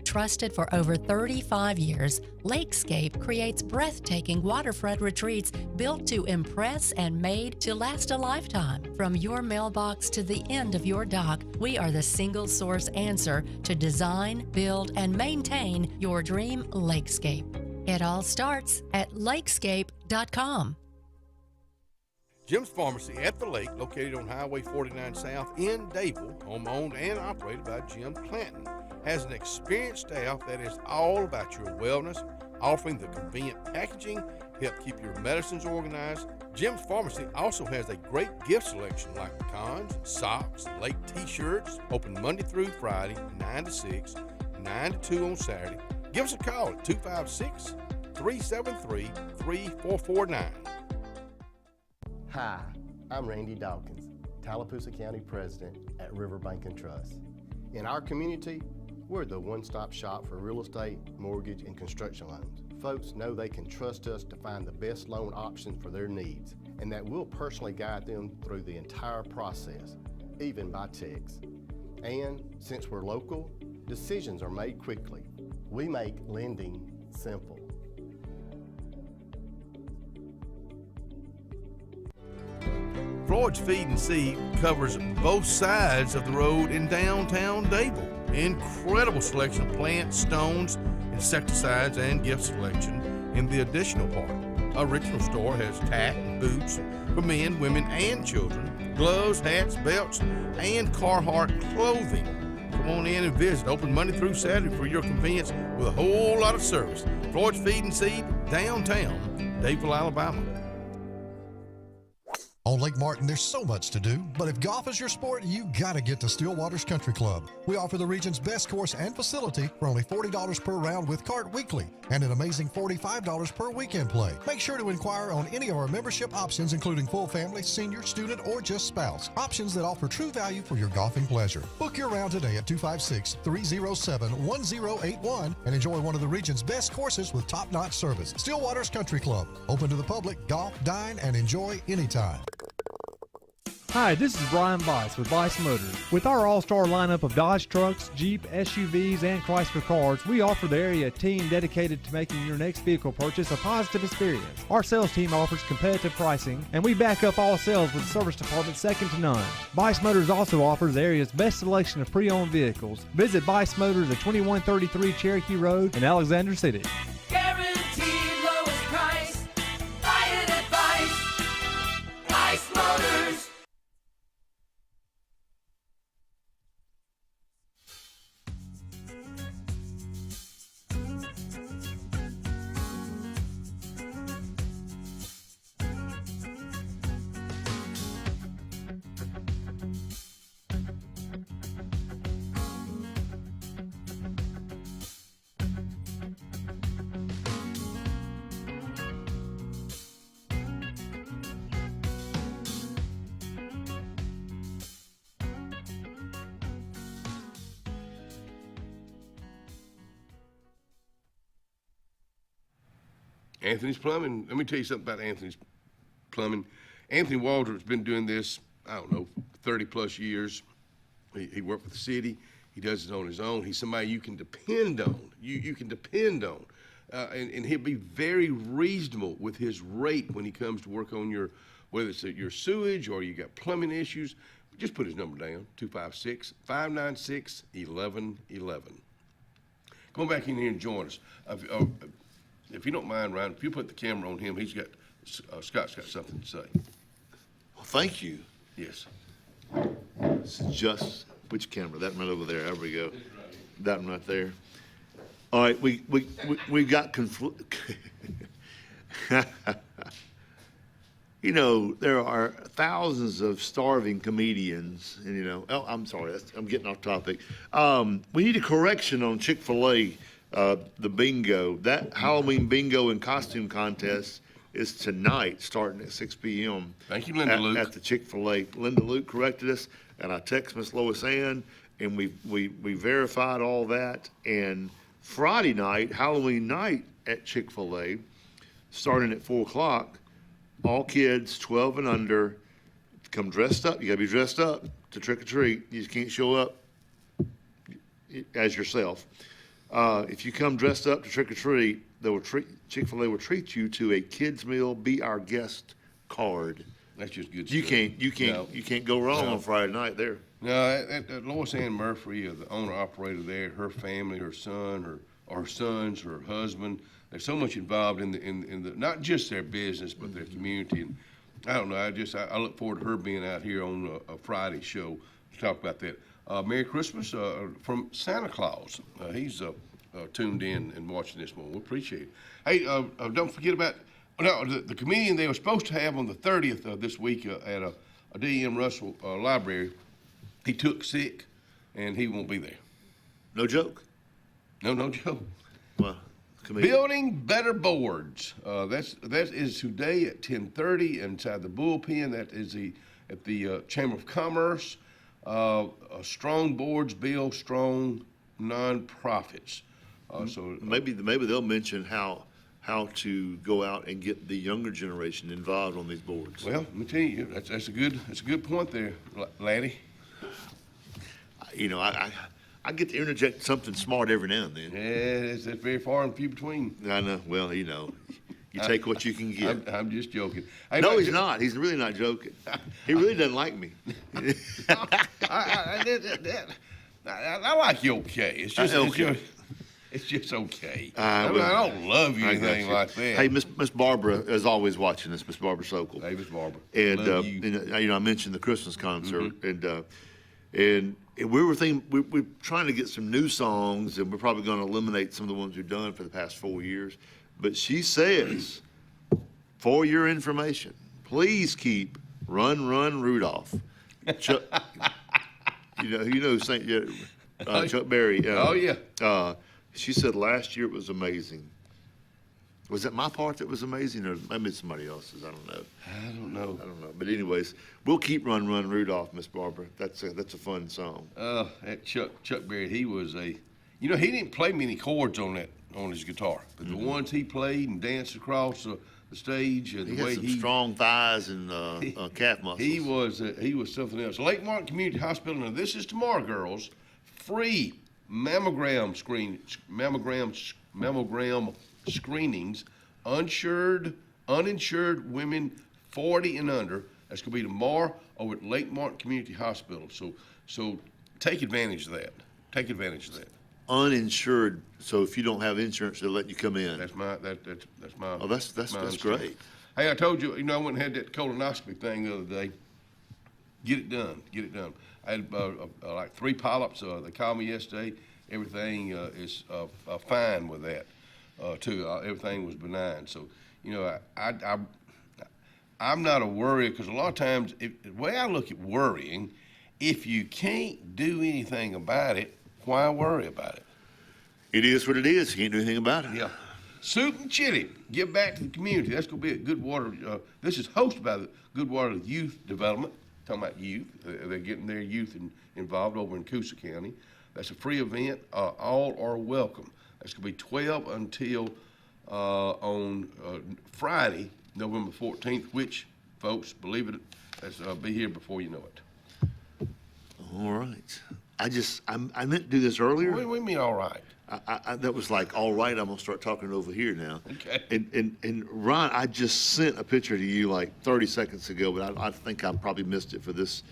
Trusted for over 35 years, Lakescape creates breathtaking waterfront retreats built to impress and made to last a lifetime. From your mailbox to the end of your dock, we are the single source answer to design, build, and maintain your dream lakescape. It all starts at lakescape.com. Jim's Pharmacy at the Lake, located on Highway 49 South in Dayville, home-owned and operated by Jim Clanton, has an experienced staff that is all about your wellness, offering the convenient packaging to help keep your medicines organized. Jim's Pharmacy also has a great gift selection like pecans, socks, lake t-shirts, open Monday through Friday, 9 to 6, 9 to 2 on Saturday. Give us a call at 256-373-3449. Hi, I'm Randy Dawkins, Tallapoosa County President at Riverbank and Trust. In our community, we're the one-stop shop for real estate, mortgage, and construction loans. Folks know they can trust us to find the best loan options for their needs, and that we'll personally guide them through the entire process, even by text. And since we're local, decisions are made quickly. We make lending simple. Porch Feed and Seed covers both sides of the road in downtown Dayville. Incredible selection of plants, stones, insecticides, and gift selection in the additional part. Original store has tack and boots for men, women, and children, gloves, hats, belts, and Carhartt clothing. Come on in and visit. Open Monday through Saturday for your convenience with a whole lot of service. Porch Feed and Seed, downtown Dayville, Alabama. On Lake Martin, there's so much to do, but if golf is your sport, you gotta get to Stillwaters Country Club. We offer the region's best course and facility for only $40 per round with cart weekly, and an amazing $45 per weekend play. Make sure to inquire on any of our membership options, including full family, senior, student, or just spouse. Options that offer true value for your golfing pleasure. Book your round today at 256-307-1081 and enjoy one of the region's best courses with top-notch service. Stillwaters Country Club. Open to the public, golf, dine, and enjoy anytime. Hi, this is Brian Weiss with Weiss Motors. With our all-star lineup of Dodge trucks, Jeep, SUVs, and Chrysler cars, we offer the area team dedicated to making your next vehicle purchase a positive experience. Our sales team offers competitive pricing, and we back up all sales with a service department second to none. Weiss Motors also offers the area's best selection of pre-owned vehicles. Visit Weiss Motors at 2133 Cherokee Road in Alexander City. Guaranteed lowest price. Buy it at Weiss Motors. Anthony's Plumbing. Let me tell you something about Anthony's Plumbing. Anthony Waldrop's been doing this, I don't know, 30 plus years. He worked for the city. He does it on his own. He's somebody you can depend on. You can depend on. And he'll be very reasonable with his rate when he comes to work on your, whether it's your sewage or you got plumbing issues. Just put his number down, 256-596-1111. Come back in here and join us. If you don't mind, Ryan, if you put the camera on him, Scott's got something to say. Well, thank you. Yes. This is just, which camera? That one right over there. There we go. That one right there. All right, we got you know, there are thousands of starving comedians, and I'm sorry, I'm getting off topic. We need a correction on Chick-fil-A, the bingo. That Halloween bingo and costume contest is tonight, starting at 6 p.m. Thank you, Linda Luke. At the Chick-fil-A. Linda Luke corrected us, and I text Miss Lois Ann, and we verified all that. And Friday night, Halloween night at Chick-fil-A, starting at 4 o'clock, all kids 12 and under come dressed up. You gotta be dressed up to trick or treat. You just can't show up as yourself. If you come dressed up to trick or treat, Chick-fil-A will treat you to a kids meal, be our guest card. That's just good You stuff. you can't go wrong on Friday night there. No, at Lois Ann Murphy, the owner operator there, her family, her son, her sons, her husband. There's so much involved in the not just their business but their community. And I don't know. I look forward to her being out here on a Friday show to talk about that. Merry Christmas from Santa Claus. He's tuned in and watching this one. We appreciate it. Hey, don't forget about the comedian they were supposed to have on the 30th of this week at a D.M. Russell library. He took sick, and he won't be there. No joke? No joke. Well, Building Better Boards. That is today at 10:30 inside the bullpen. That is at the Chamber of Commerce. Strong boards build strong nonprofits. So maybe they'll mention how to go out and get the younger generation involved on these boards. Well, let me tell you, that's a good point there, laddie. I get to interject something smart every now and then. Yeah, it's very far and few between. I know. Well, you take what you can get. I'm just joking. Hey, no, he's not. He's really not joking. He really doesn't like me. I like you okay. It's just okay. It's just okay. I don't love you or anything like that. Hey, Miss Barbara is always watching this, Miss Barbara Sokol. Hey, Miss Barbara. And I mentioned the Christmas concert, and we were thinking we're trying to get some new songs, and we're probably going to eliminate some of the ones we've done for the past 4 years. But she says, for your information, please keep "Run, Run, Rudolph." Chuck, Chuck Berry. Oh yeah. She said last year it was amazing. Was it my part that was amazing, or maybe somebody else's? I don't know. But anyways, we'll keep "Run, Run, Rudolph," Miss Barbara. That's a fun song. That Chuck Berry, he was he didn't play many chords on his guitar, but the ones he played and danced across the stage, and he had some strong thighs and calf muscles. He was something else. Lake Martin Community Hospital. Now this is tomorrow, girls. Free mammogram screenings, uninsured women 40 and under. That's going to be tomorrow over at Lake Martin Community Hospital. So take advantage of that. Take advantage of that. Uninsured. So if you don't have insurance, they'll let you come in. That's my. Oh, that's great. Hey, I told you. I went and had that colonoscopy thing the other day. Get it done. I had like 3 polyps. They called me yesterday. Everything is fine with that. Too. Everything was benign. So, I'm not a worrier, because a lot of times, the way I look at worrying, if you can't do anything about it, why worry about it? It is what it is. You can't do anything about it. Yeah. Soup and Chili, give back to the community. That's going to be at Goodwater. This is hosted by the Goodwater Youth Development. Talking about youth. They're getting their youth involved over in Coosa County. That's a free event. All are welcome. That's going to be 12 until on Friday, November 14th, which, folks, believe it, be here before you know it. All right. I meant to do this earlier. What do you mean, all right? That was like, all right, I'm gonna start talking over here now. Okay. And Ron, I just sent a picture to you like 30 seconds ago, but I think I probably missed it for this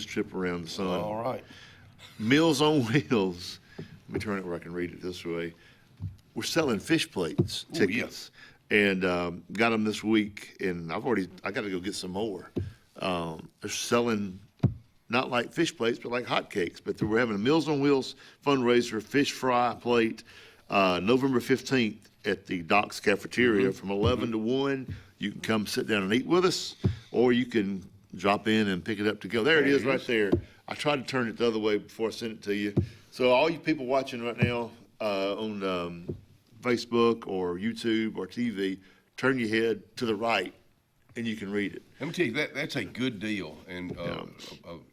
trip around the sun. All right. Meals on Wheels. Let me turn it where I can read it this way. We're selling fish plates Ooh, tickets, and got them this week, and I got to go get some more. They're selling not like fish plates, but like hotcakes. But we're having a Meals on Wheels fundraiser, fish fry plate, November 15th at the Docks Cafeteria from 11 to 1. You can come sit down and eat with us, or you can drop in and pick it up to go. There it is right there. I tried to turn it the other way before I sent it to you. So all you people watching right now on Facebook or YouTube or TV, turn your head to the right and you can read it. Let me tell you, that's a good deal. And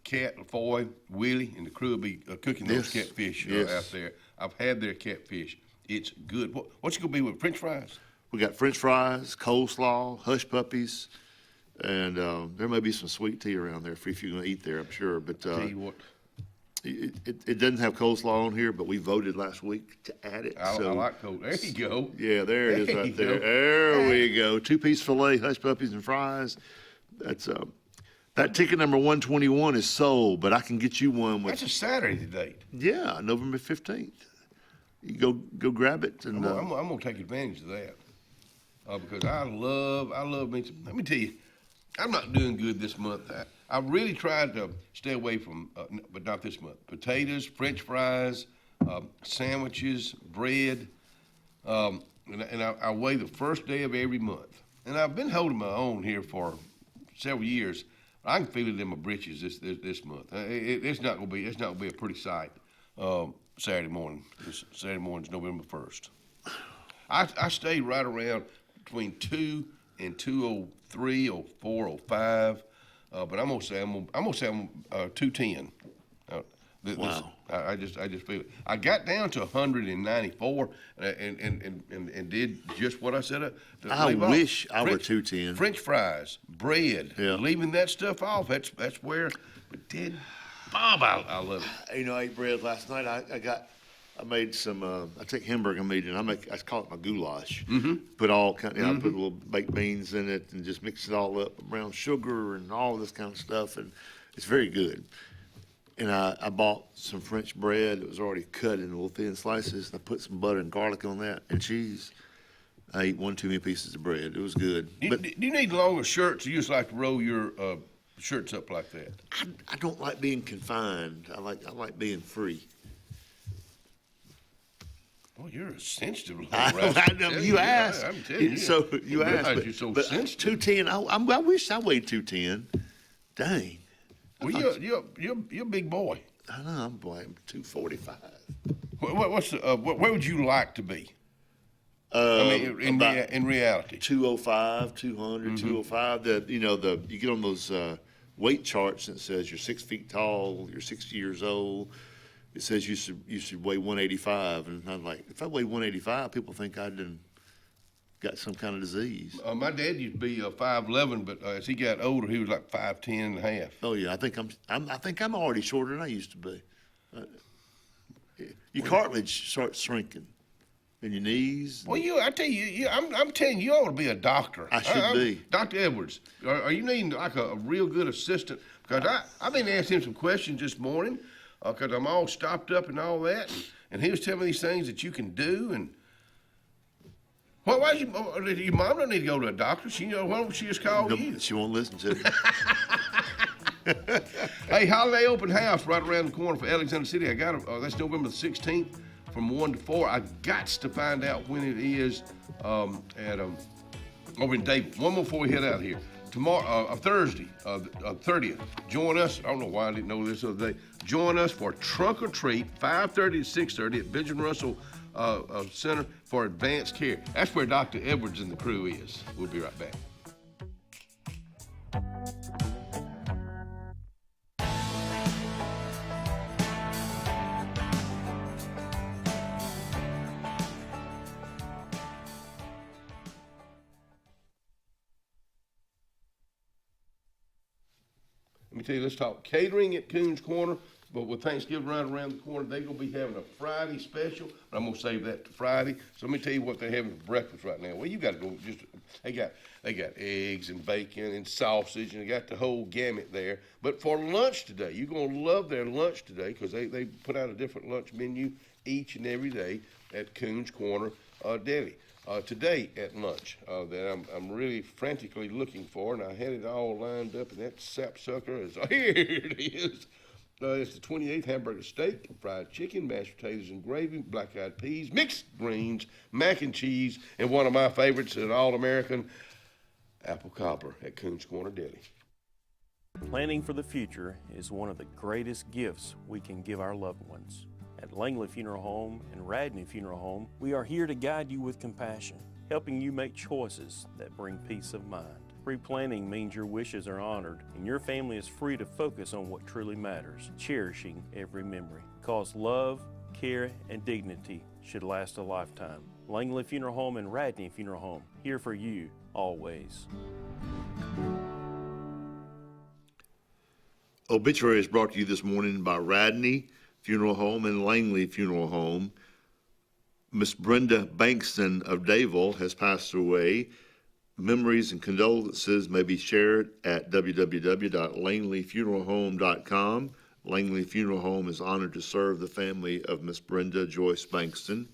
Cat, Foy, Willie, and the crew will be cooking those catfish out there. I've had their catfish. It's good. What's it going to be with French fries? We got French fries, coleslaw, hush puppies, and there may be some sweet tea around there if you're going to eat there, I'm sure. But tell you what. It doesn't have coleslaw on here, but we voted last week to add it. I like coleslaw. There you go. Yeah, there it is right there. There we go. 2-piece filet, hush puppies, and fries. That's that ticket number 121 is sold, but I can get you one with. That's a Saturday date. Yeah, November 15th. You go grab it, and I'm gonna take advantage of that because I love me. Let me tell you, I'm not doing good this month. I really tried to stay away from, but not this month. Potatoes, French fries, sandwiches, bread, and I weigh the first day of every month. And I've been holding my own here for several years. I can feel it in my britches this month. It's not gonna be a pretty sight. Saturday morning. Saturday morning's November 1st. I stay right around between 2 and 203, 04, 05. But I'm gonna say I'm 210. Wow. I just feel it. I got down to 194 and did just what I said. I wish I were 210. French fries, bread, leaving that stuff off. That's where. But did Bob, I love it. You know, I ate bread last night. I made some. I take hamburger meat and I call it my goulash. Mm-hmm. Put all kind. I put little baked beans in it and just mix it all up, brown sugar and all this kind of stuff, and it's very good. And I bought some French bread that was already cut in little thin slices. And I put some butter and garlic on that and cheese. I ate one too many pieces of bread. It was good. Do you need longer shirts, or you just like to roll your shirts up like that? I don't like being confined. I like being free. Oh, you're a sensitive little I know. You asked. I'm telling you. So you asked. You're so sensitive. 210. I wish I weighed 210. Dang. Well, you're a big boy. I know. I'm 245. Where would you like to be? I mean, in reality, 205, 200, 205. You get on those weight charts and it says you're 6 feet tall, you're 60 years old. It says you should weigh 185, and I'm like, if I weigh 185, people think I got some kind of disease. My dad used to be 5'11", but as he got older, he was like 5'10" and a half. Oh yeah, I think I'm already shorter than I used to be. Your cartilage starts shrinking in your knees. Well, I tell you, I'm telling you, you ought to be a doctor. I should be. Dr. Edwards, are you needing like a real good assistant? Because I've been asking him some questions this morning. Because I'm all stopped up and all that, and he was telling me these things that you can do, and why your mom don't need to go to a doctor? Why don't she just call you? She won't listen to me. Hey, holiday open house right around the corner for Alexander City. I got that's November the 16th from 1 to 4. I got to find out when it is over in Dayton. One more before we head out here. Tomorrow, Thursday, 30th. Join us. I don't know why I didn't know this the other day. Join us for Trunk or Treat, 5:30 to 6:30 at Benjamin Russell Center for Advanced Care. That's where Dr. Edwards and the crew is. We'll be right back. me tell you, let's talk catering at Coons Corner. But with Thanksgiving right around the corner, they're going to be having a Friday special. But I'm going to save that to Friday. So let me tell you what they're having for breakfast right now. Well, you got to go they got eggs and bacon and sausage, and they got the whole gamut there. But for lunch today, you're going to love their lunch today because they put out a different lunch menu each and every day at Coons Corner Deli. Today at lunch that I'm really frantically looking for, and I had it all lined up, and that sapsucker is, here it is. It's the 28th hamburger steak, fried chicken, mashed potatoes and gravy, black-eyed peas, mixed greens, mac and cheese, and one of my favorites, an all-American apple cobbler at Coons Corner Deli. Planning for the future is one of the greatest gifts we can give our loved ones. At Langley Funeral Home and Radney Funeral Home, we are here to guide you with compassion, helping you make choices that bring peace of mind. Pre-planning means your wishes are honored and your family is free to focus on what truly matters, cherishing every memory. Because love, care, and dignity should last a lifetime. Langley Funeral Home and Radney Funeral Home, here for you, always. Obituary is brought to you this morning by Radney Funeral Home and Langley Funeral Home. Miss Brenda Bankston of Dayville has passed away. Memories and condolences may be shared at www.langleyfuneralhome.com. Langley Funeral Home is honored to serve the family of Miss Brenda Joyce Bankston.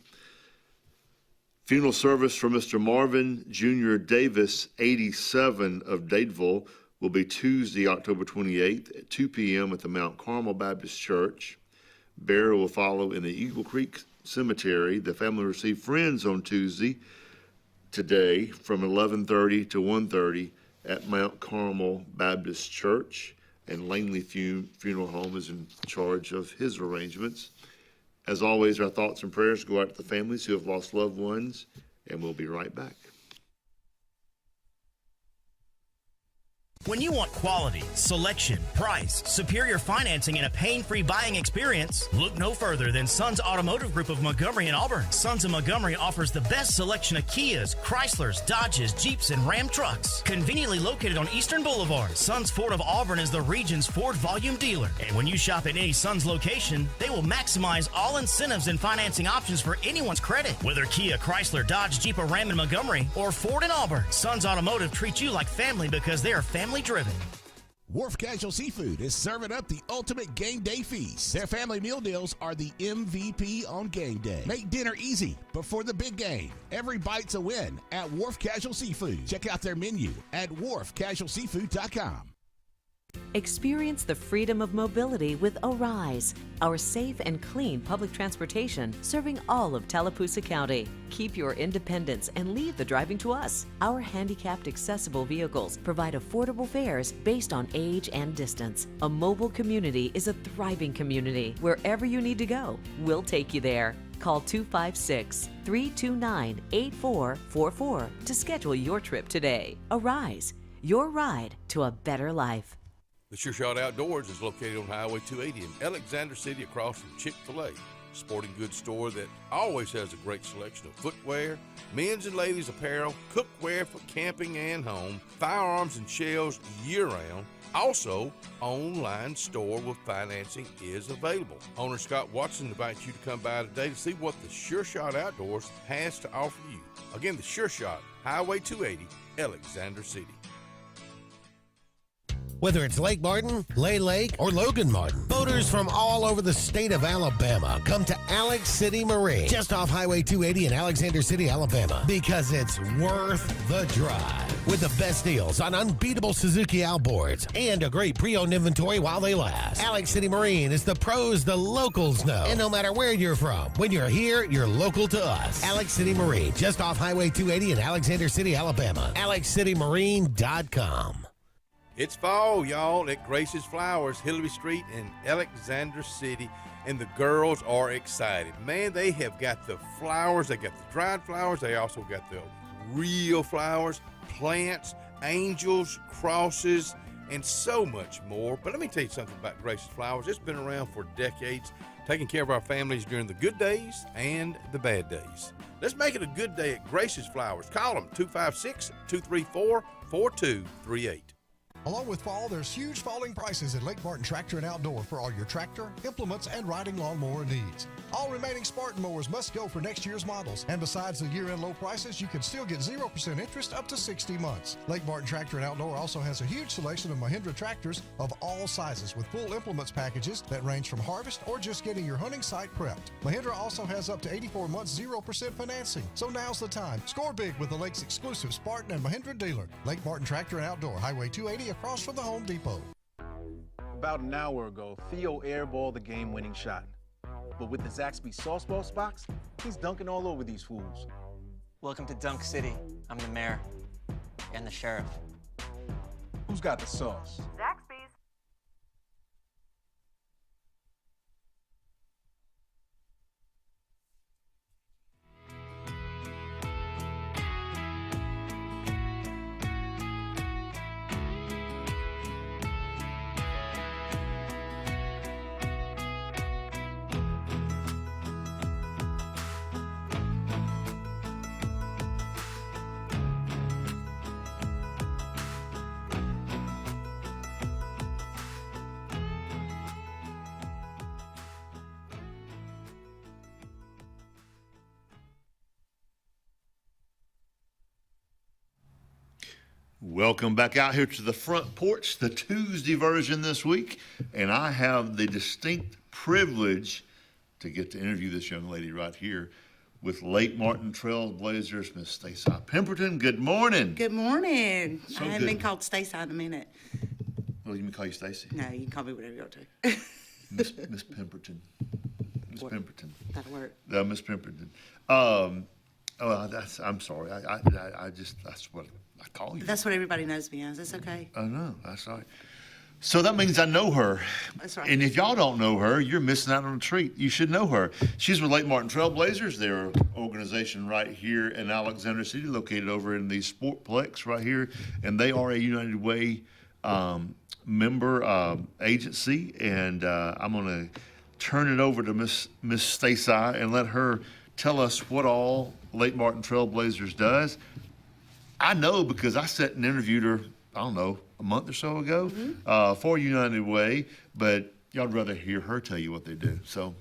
Funeral service for Mr. Marvin Jr. Davis, 87, of Dadeville, will be Tuesday, October 28th at 2 p.m. at the Mount Carmel Baptist Church. Burial will follow in the Eagle Creek Cemetery. The family will receive friends on Tuesday, today, from 11:30 to 1:30 at Mount Carmel Baptist Church, and Langley Funeral Home is in charge of his arrangements. As always, our thoughts and prayers go out to the families who have lost loved ones, and we'll be right back. When you want quality, selection, price, superior financing, and a pain-free buying experience, look no further than Sons Automotive Group of Montgomery and Auburn. Sons of Montgomery offers the best selection of Kias, Chryslers, Dodges, Jeeps, and Ram trucks. Conveniently located on Eastern Boulevard, Sons Ford of Auburn is the region's Ford volume dealer. And when you shop at any Sons location, they will maximize all incentives and financing options for anyone's credit. Whether Kia, Chrysler, Dodge, Jeep, or Ram in Montgomery, or Ford in Auburn, Sons Automotive treats you like family because they are family driven. Wharf Casual Seafood is serving up the ultimate game day feast. Their family meal deals are the MVP on game day. Make dinner easy before the big game. Every bite's a win at Wharf Casual Seafood. Check out their menu at wharfcasualseafood.com. Experience the freedom of mobility with Arise, our safe and clean public transportation serving all of Tallapoosa County. Keep your independence and leave the driving to us. Our handicapped accessible vehicles provide affordable fares based on age and distance. A mobile community is a thriving community. Wherever you need to go, we'll take you there. Call 256-329-8444 to schedule your trip today. Arise, your ride to a better life. The Sure Shot Outdoors is located on Highway 280 in Alexander City across from Chick-fil-A. Sporting goods store that always has a great selection of footwear, men's and ladies apparel, cookware for camping and home, firearms and shells year-round. Also, online store with financing is available. Owner Scott Watson invites you to come by today to see what the Sure Shot Outdoors has to offer you. Again, the Sure Shot, Highway 280, Alexander City. Whether it's Lake Martin, Lay Lake, or Logan Martin, boaters from all over the state of Alabama come to Alex City Marine, just off Highway 280 in Alexander City, Alabama, because it's worth the drive. With the best deals on unbeatable Suzuki outboards and a great pre-owned inventory while they last. Alex City Marine is the pros the locals know. And no matter where you're from, when you're here, you're local to us. Alex City Marine, just off Highway 280 in Alexander City, Alabama. AlexCityMarine.com. It's fall, y'all, at Grace's Flowers, Hillary Street in Alexander City, and the girls are excited. Man, they have got the flowers. They got the dried flowers. They also got the real flowers, plants, angels, crosses, and so much more. But let me tell you something about Grace's Flowers. It's been around for decades, taking care of our families during the good days and the bad days. Let's make it a good day at Grace's Flowers. Call them 256-234-4238. Along with fall, there's huge falling prices at Lake Martin Tractor and Outdoor for all your tractor, implements, and riding lawnmower needs. All remaining Spartan mowers must go for next year's models. And besides the year-end low prices, you can still get 0% interest up to 60 months. Lake Martin Tractor and Outdoor also has a huge selection of Mahindra tractors of all sizes with full implements packages that range from harvest or just getting your hunting site prepped. Mahindra also has up to 84 months 0% financing. So now's the time. Score big with the Lake's exclusive Spartan and Mahindra dealer. Lake Martin Tractor and Outdoor, Highway 280 across from the Home Depot. About an hour ago, Theo airballed the game-winning shot. But with the Zaxby Sauce Boss box, he's dunking all over these fools. Welcome to Dunk City. I'm the mayor and the sheriff. Who's got the sauce? Zaxby's. Welcome back out here to the Front Porch, the Tuesday version this week, and I have the distinct privilege to get to interview this young lady right here with Lake Martin Trailblazers, Miss Stacey Pemberton. Good morning. Good morning. So I haven't good. been called Stacey in a minute. Well, you can call you Stacey. No, you can call me whatever you want to. Miss Pemberton. Miss Pemberton. That'll work. Miss Pemberton. I'm sorry. I just, that's what I call you. That's what everybody knows me as. It's okay. I know. That's right. So that means I know her. That's right. And if y'all don't know her, you're missing out on a treat. You should know her. She's with Lake Martin Trailblazers. They're an organization right here in Alexander City, located over in the Sportplex right here. And they are a United Way member agency. And I'm going to turn it over to Miss Stacey and let her tell us what all Lake Martin Trailblazers does. I know because I sat and interviewed her, I don't know, a month or so ago for United Way, but y'all rather hear her tell you what they do. So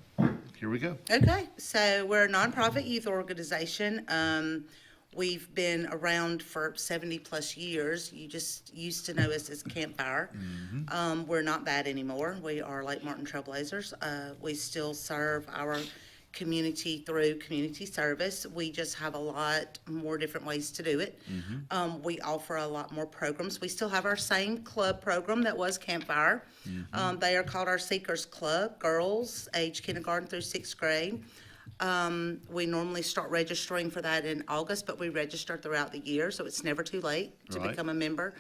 here we go. Okay. So we're a nonprofit youth organization. We've been around for 70 plus years. You just used to know us as Campfire. We're not that anymore. We are Lake Martin Trailblazers. We still serve our community through community service. We just have a lot more different ways to do it. We offer a lot more programs. We still have our same club program that was Campfire. They are called our Seekers Club, girls age kindergarten through 6th grade. We normally start registering for that in August, but we register throughout the year, so it's never too late to become a member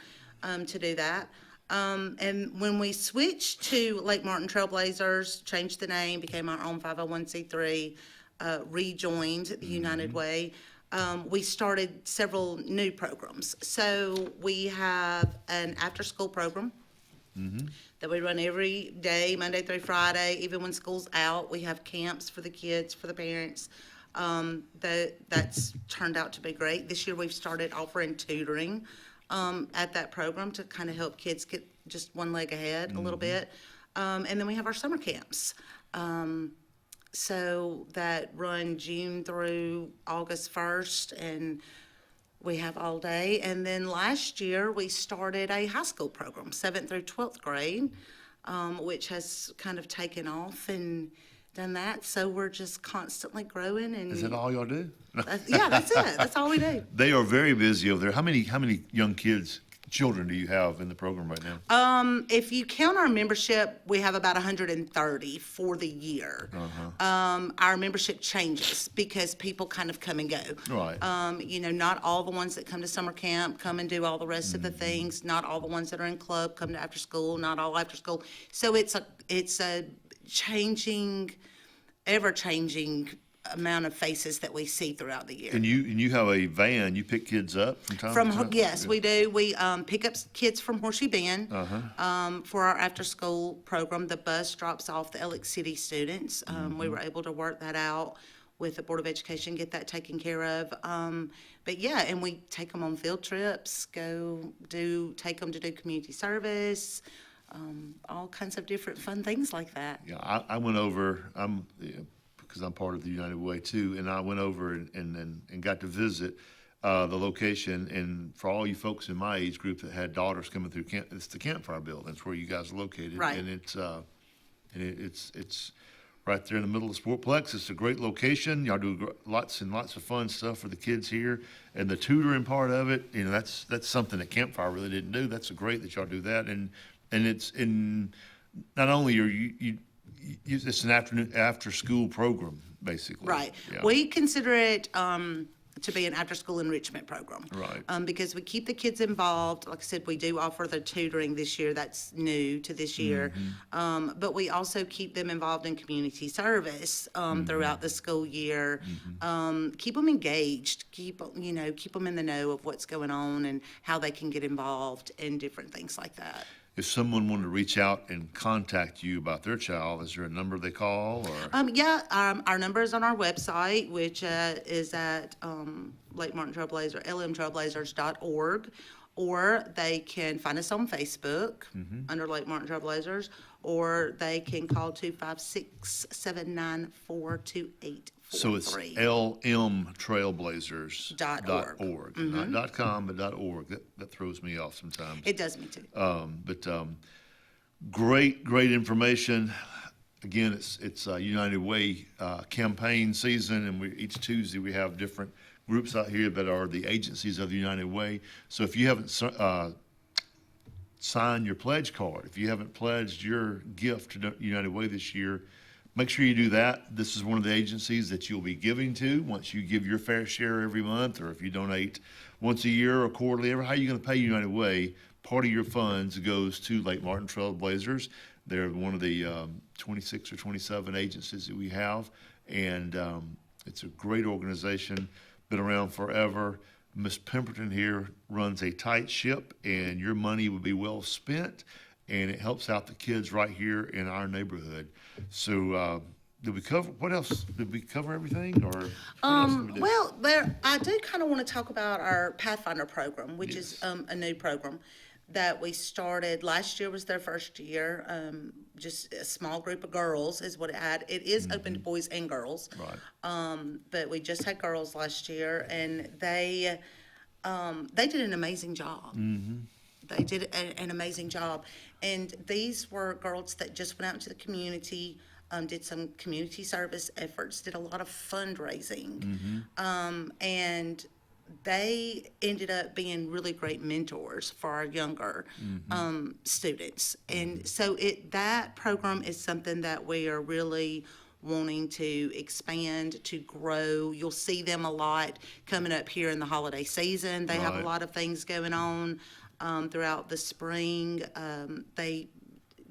to do that. And when we switched to Lake Martin Trailblazers, changed the name, became our own 501c3, rejoined the United Way, we started several new programs. So we have an after-school program that we run every day, Monday through Friday, even when school's out. We have camps for the kids, for the parents. That's turned out to be great. This year we've started offering tutoring at that program to kind of help kids get just one leg ahead a little bit. And then we have our summer camps. So that run June through August 1st, and we have all day. And then last year we started a high school program, 7th through 12th grade, which has kind of taken off and done that. So we're just constantly growing. And Is that all y'all do? yeah, that's it. That's all we do. They are very busy over there. How many young children do you have in the program right now? If you count our membership, we have about 130 for the year. Our membership changes because people kind of come and go. Right. Not all the ones that come to summer camp come and do all the rest of the things. Not all the ones that are in club come to after school. Not all after school. So it's a changing, ever-changing amount of faces that we see throughout the year. And you have a van. You pick kids up from time to time? Yes, we do. We pick up kids from Horseshoe Bend for our after-school program. The bus drops off the Alex City students. We were able to work that out with the Board of Education, get that taken care of. But yeah, and we take them on field trips, take them to do community service, all kinds of different fun things like that. Yeah, I went over, because I'm part of the United Way too, and I went over and got to visit the location. And for all you folks in my age group that had daughters coming through camp, it's the Campfire Building. That's where you guys are located. Right. And it's right there in the middle of the Sportplex. It's a great location. Y'all do lots and lots of fun stuff for the kids here. And the tutoring part of it, that's something that Campfire really didn't do. That's great that y'all do that. And it's in, not only are it's an after school program, basically. Right. Yeah. We consider it to be an after-school enrichment program. Right. Because we keep the kids involved. Like I said, we do offer the tutoring this year. That's new to this year. But we also keep them involved in community service throughout the school year. Keep them engaged. Keep them in the know of what's going on and how they can get involved and different things like that. If someone wanted to reach out and contact you about their child, is there a number they call? Or Our number is on our website, which is at Lake Martin Trailblazer, lmtrailblazers.org, or they can find us on Facebook under Lake Martin Trailblazers, or they can call 256-794-2843. So it's lmtrailblazers.org. Not .com, but .org. That throws me off sometimes. It does me too. Great information. Again, it's United Way campaign season, and each Tuesday we have different groups out here that are the agencies of the United Way. So if you haven't signed your pledge card, if you haven't pledged your gift to United Way this year, make sure you do that. This is one of the agencies that you'll be giving to once you give your fair share every month, or if you donate once a year or quarterly, how are you going to pay United Way? Part of your funds goes to Lake Martin Trailblazers. They're one of the 26 or 27 agencies that we have, and it's a great organization, been around forever. Miss Pemberton here runs a tight ship, and your money will be well spent, and it helps out the kids right here in our neighborhood. So did we cover, what else? Did we cover everything, or what else did we do? Well, I do kind of want to talk about our Pathfinder program, which is a new program that we started. Last year was their first year. Just a small group of girls is what it had. It is open to boys and girls. Right. But we just had girls last year, and they did an amazing job. They did an amazing job. And these were girls that just went out into the community, did some community service efforts, did a lot of fundraising. And they ended up being really great mentors for our younger students. And so that program is something that we are really wanting to expand, to grow. You'll see them a lot coming up here in the holiday season. They have a lot of things going on throughout the spring. They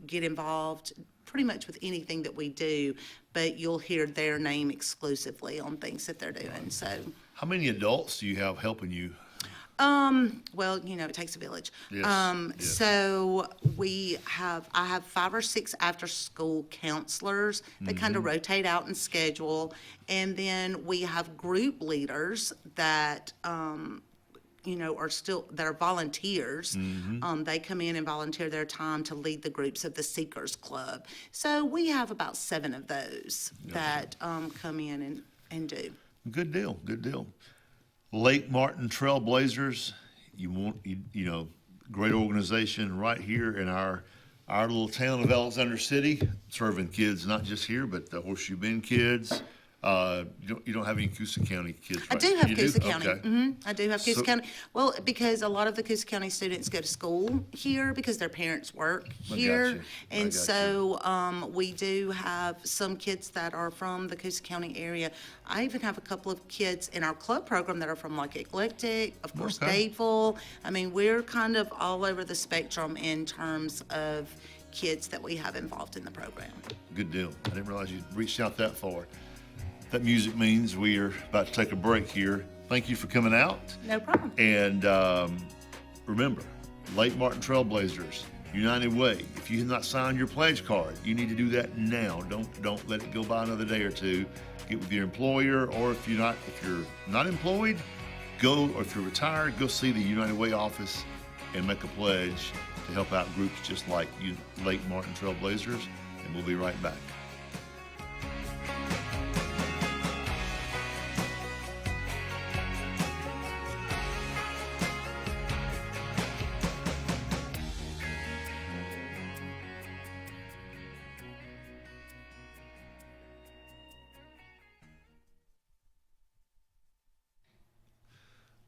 get involved pretty much with anything that we do, but you'll hear their name exclusively on things that they're doing. So, how many adults do you have helping you? Well, it takes a village. Yes, So I have 5 or 6 after-school counselors that kind of rotate out and schedule, and then we have group leaders that are volunteers. They come in and volunteer their time to lead the groups of the Seekers Club. So we have about 7 of those that come in and do. Good deal. Lake Martin Trailblazers, great organization right here in our little town of Alexander City, serving kids not just here, but the Horseshoe Bend kids. You don't have any Coosa County kids, right? I do have Coosa County. Okay. I do have Coosa County. Well, because a lot of the Coosa County students go to school here because their parents work here. And so we do have some kids that are from the Coosa County area. I even have a couple of kids in our club program that are from like Eclectic, of course, Dadeville. I mean, we're kind of all over the spectrum in terms of kids that we have involved in the program. Good deal. I didn't realize you reached out that far. That music means we are about to take a break here. Thank you for coming out. No problem. And remember, Lake Martin Trailblazers, United Way, if you have not signed your pledge card, you need to do that now. Don't let it go by another day or two. Get with your employer, or if you're not employed, or if you're retired, go see the United Way office and make a pledge to help out groups just like you, Lake Martin Trailblazers, and we'll be right back.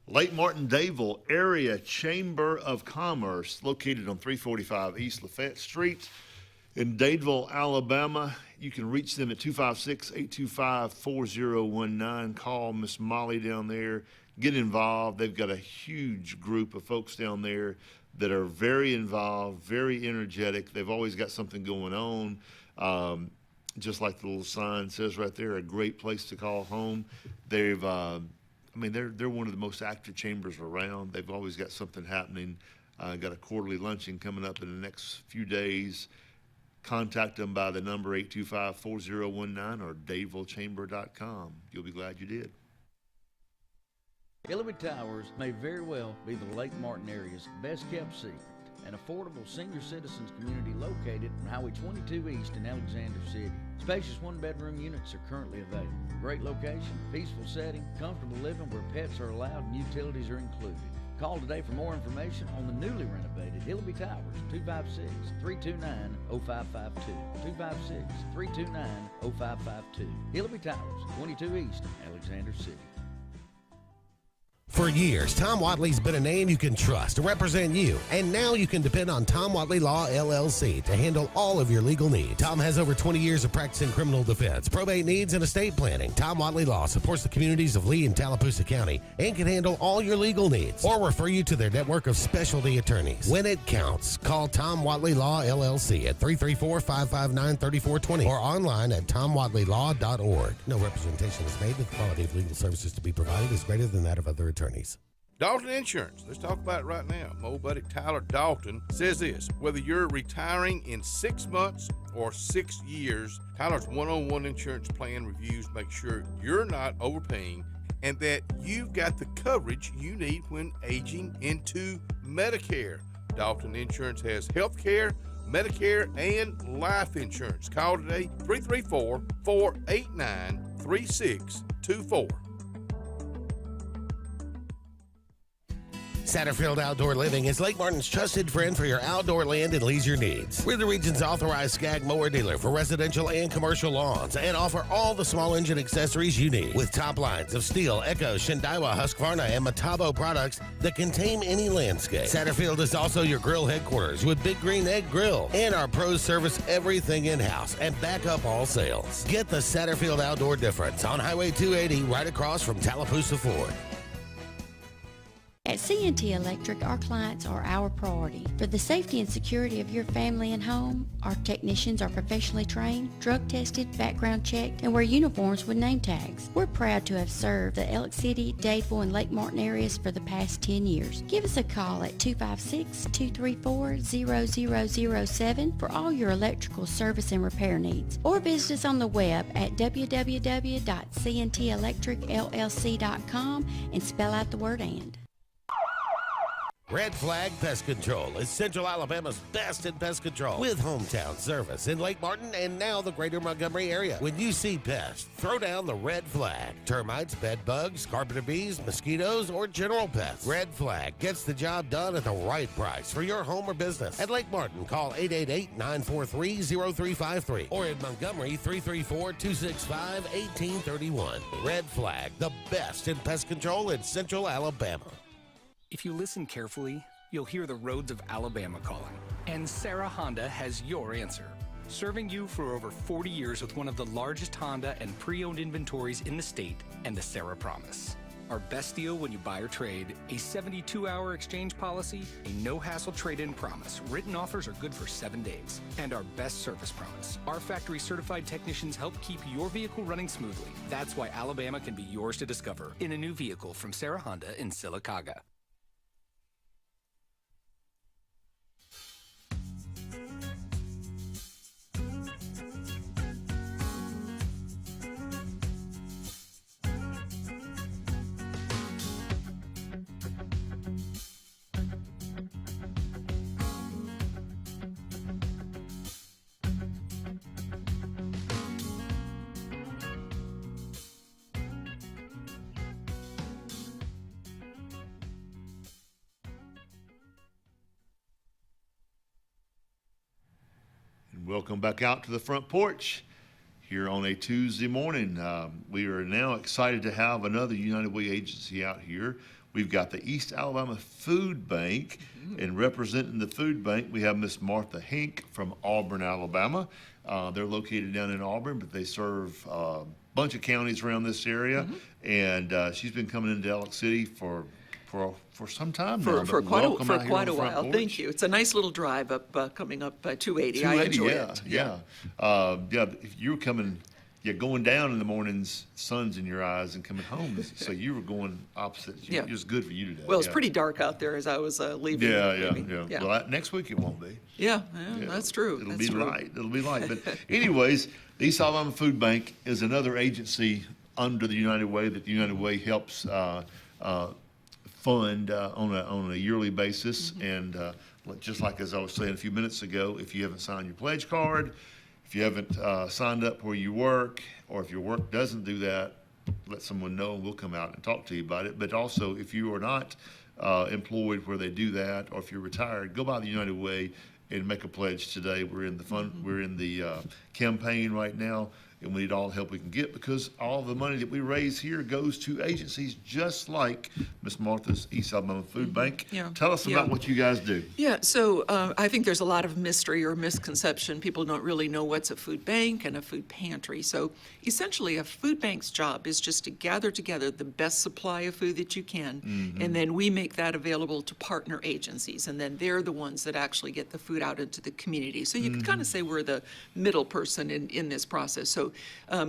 Lake Martin-Dadeville Area Chamber of Commerce, located on 345 East Lafayette Street in Dadeville, Alabama. You can reach them at 256-825-4019. Call Miss Molly down there. Get involved. They've got a huge group of folks down there that are very involved, very energetic. They've always got something going on. Just like the little sign says right there, a great place to call home. They're one of the most active chambers around. They've always got something happening. Got a quarterly luncheon coming up in the next few days. Contact them by the number 825-4019 or DadevilleChamber.com. You'll be glad you did. Ellaby Towers may very well be the Lake Martin area's best kept secret. An affordable senior citizens community located on Highway 22 East in Alexander City. Spacious one-bedroom units are currently available. Great location, peaceful setting, comfortable living where pets are allowed and utilities are included. Call today for more information on the newly renovated Ellaby Towers, 256-329-0552. 256-329-0552. Ellaby Towers, 22 East, Alexander City. For years, Tom Watley's been a name you can trust to represent you, and now you can depend on Tom Watley Law, LLC to handle all of your legal needs. Tom has over 20 years of practice in criminal defense, probate needs, and estate planning. Tom Watley Law supports the communities of Lee and Tallapoosa County and can handle all your legal needs or refer you to their network of specialty attorneys. When it counts, call Tom Watley Law, LLC at 334-559-3420 or online at tomwatleylaw.org. No representation is made that the quality of legal services to be provided is greater than that of other attorneys. Dalton Insurance. Let's talk about it right now. My old buddy Tyler Dalton says this: whether you're retiring in 6 months or 6 years, Tyler's one-on-one insurance plan reviews make sure you're not overpaying and that you've got the coverage you need when aging into Medicare. Dalton Insurance has health care, Medicare, and life insurance. Call today, 334-489-3624. Satterfield Outdoor Living is Lake Martin's trusted friend for your outdoor land and leisure needs. We're the region's authorized Skag mower dealer for residential and commercial lawns and offer all the small engine accessories you need. With top lines of Steel, Echo, Shindaiwa, Husqvarna, and Metabo products that can tame any landscape. Satterfield is also your grill headquarters with Big Green Egg Grill, and our pros service everything in-house and back up all sales. Get the Satterfield Outdoor difference on Highway 280 right across from Tallapoosa Ford. At C&T Electric, our clients are our priority. For the safety and security of your family and home, our technicians are professionally trained, drug tested, background checked, and wear uniforms with name tags. We're proud to have served the Elk City, Dadeville, and Lake Martin areas for the past 10 years. Give us a call at 256-234-0007 for all your electrical service and repair needs, or visit us on the web at www.cntelectricllc.com and spell out the word "and." Red Flag Pest Control is Central Alabama's best in pest control with hometown service in Lake Martin and now the greater Montgomery area. When you see pests, throw down the red flag. Termites, bed bugs, carpenter bees, mosquitoes, or general pests. Red Flag gets the job done at the right price for your home or business. At Lake Martin, call 888-943-0353 or in Montgomery, 334-265-1831. Red Flag, the best in pest control in Central Alabama. If you listen carefully, you'll hear the roads of Alabama calling. And Sarah Honda has your answer. Serving you for over 40 years with one of the largest Honda and pre-owned inventories in the state and the Sarah Promise. Our best deal when you buy or trade, a 72-hour exchange policy, a no-hassle trade-in promise. Written offers are good for 7 days. And our best service promise. Our factory-certified technicians help keep your vehicle running smoothly. That's why Alabama can be yours to discover in a new vehicle from Sarah Honda in Sylacauga. Welcome back out to the front porch here on a Tuesday morning. We are now excited to have another United Way agency out here. We've got the East Alabama Food Bank, and representing the food bank, we have Miss Martha Hink from Auburn, Alabama. They're located down in Auburn, but they serve a bunch of counties around this area, and she's been coming into Elk City for some time now. For quite a while. Porch. Thank you. It's a nice little drive up coming up 280. I 280, enjoy yeah, it. yeah. If you were coming, going down in the mornings, sun's in your eyes, and coming home, so you were going opposite. Yeah. It was good for you today. Well, it's pretty dark out there as I was leaving. Yeah. Well, next week it won't be. Yeah, that's true. It'll be light. It'll be light. But anyways, the East Alabama Food Bank is another agency under the United Way that the United Way helps fund on a yearly basis. And just like as I was saying a few minutes ago, if you haven't signed your pledge card, if you haven't signed up where you work, or if your work doesn't do that, let someone know and we'll come out and talk to you about it. But also, if you are not employed where they do that, or if you're retired, go by the United Way and make a pledge today. We're in the we're in the campaign right now, and we need all the help we can get, because all the money that we raise here goes to agencies just like Miss Martha's East Alabama Food Bank. Yeah. Tell us about what you guys do. Yeah, so I think there's a lot of mystery or misconception. People don't really know what's a food bank and a food pantry. So essentially, a food bank's job is just to gather together the best supply of food that you can, and then we make that available to partner agencies, and then they're the ones that actually get the food out into the community. So you can kind of say we're the middle person in this process. So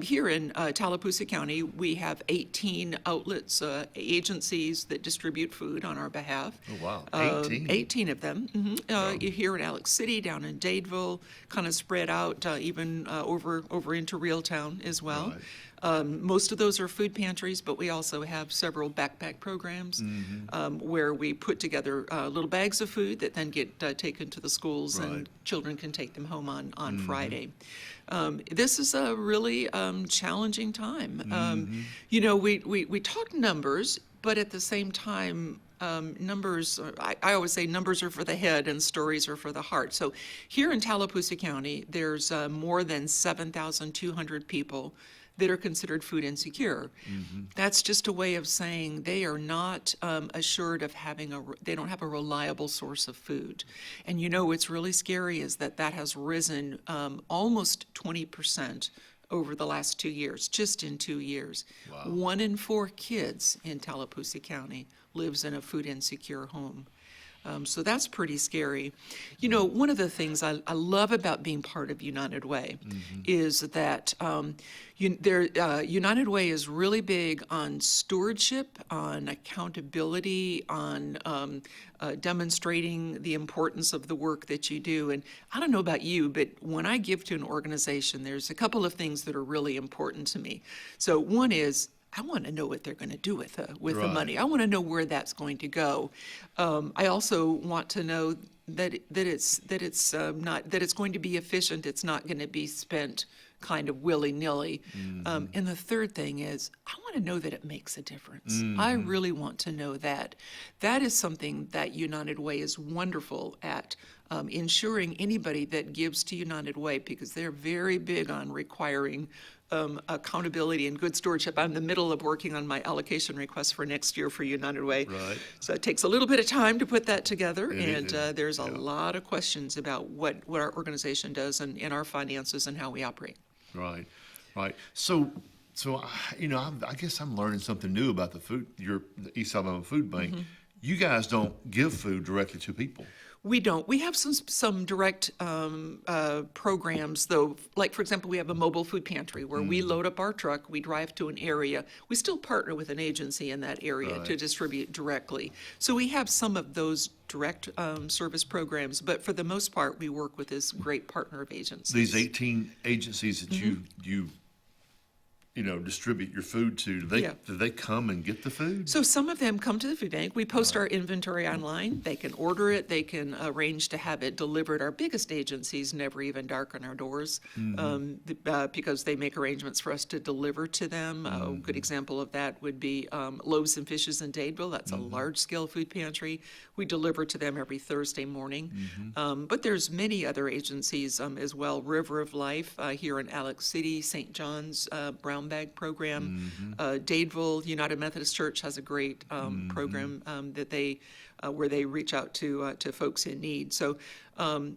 here in Tallapoosa County, we have 18 outlets, agencies that distribute food on our behalf. Oh, wow. 18 of them. Here in Alex City, down in Dadeville, kind of spread out even over into Reeltown as well. Right. Most of those are food pantries, but we also have several backpack programs where we put together little bags of food that then get taken to the schools, and children can take them home on Friday. This is a really challenging time. We talk numbers, but at the same time, numbers, I always say numbers are for the head and stories are for the heart. So here in Tallapoosa County, there's more than 7,200 people that are considered food insecure. That's just a way of saying they are not assured of having they don't have a reliable source of food. And what's really scary is that has risen almost 20% over the last 2 years, just in 2 years. Wow. 1 in 4 kids in Tallapoosa County lives in a food insecure home. So that's pretty scary. One of the things I love about being part of United Way is that United Way is really big on stewardship, on accountability, on demonstrating the importance of the work that you do. And I don't know about you, but when I give to an organization, there's a couple of things that are really important to me. So one is, I want to know what they're going to do with the money. I want to know where that's going to go. I also want to know that it's going to be efficient. It's not going to be spent kind of willy-nilly. And the third thing is, I want to know that it makes a difference. I really want to know that. That is something that United Way is wonderful at, ensuring anybody that gives to United Way, because they're very big on requiring accountability and good stewardship. I'm in the middle of working on my allocation request for next year for United Way. Right. So it takes a little bit of time to put that together, and there's a lot of questions about what our organization does and our finances and how we operate. Right. So I guess I'm learning something new about the East Alabama Food Bank. You guys don't give food directly to people. We don't. We have some direct programs, though. Like, for example, we have a mobile food pantry where we load up our truck, we drive to an area. We still partner with an agency in that area to distribute directly. So we have some of those direct service programs, but for the most part, we work with this great partner of agencies. These 18 agencies that you distribute your food to, do they come and get the food? So some of them come to the food bank. We post our inventory online. They can order it. They can arrange to have it delivered. Our biggest agencies never even darken our doors because they make arrangements for us to deliver to them. A good example of that would be Loaves and Fishes in Dadeville. That's a large-scale food pantry. We deliver to them every Thursday morning. But there's many other agencies as well. River of Life here in Alex City, St. John's, Brown Bag program. Dadeville United Methodist Church has a great program that they where they reach out to folks in need. So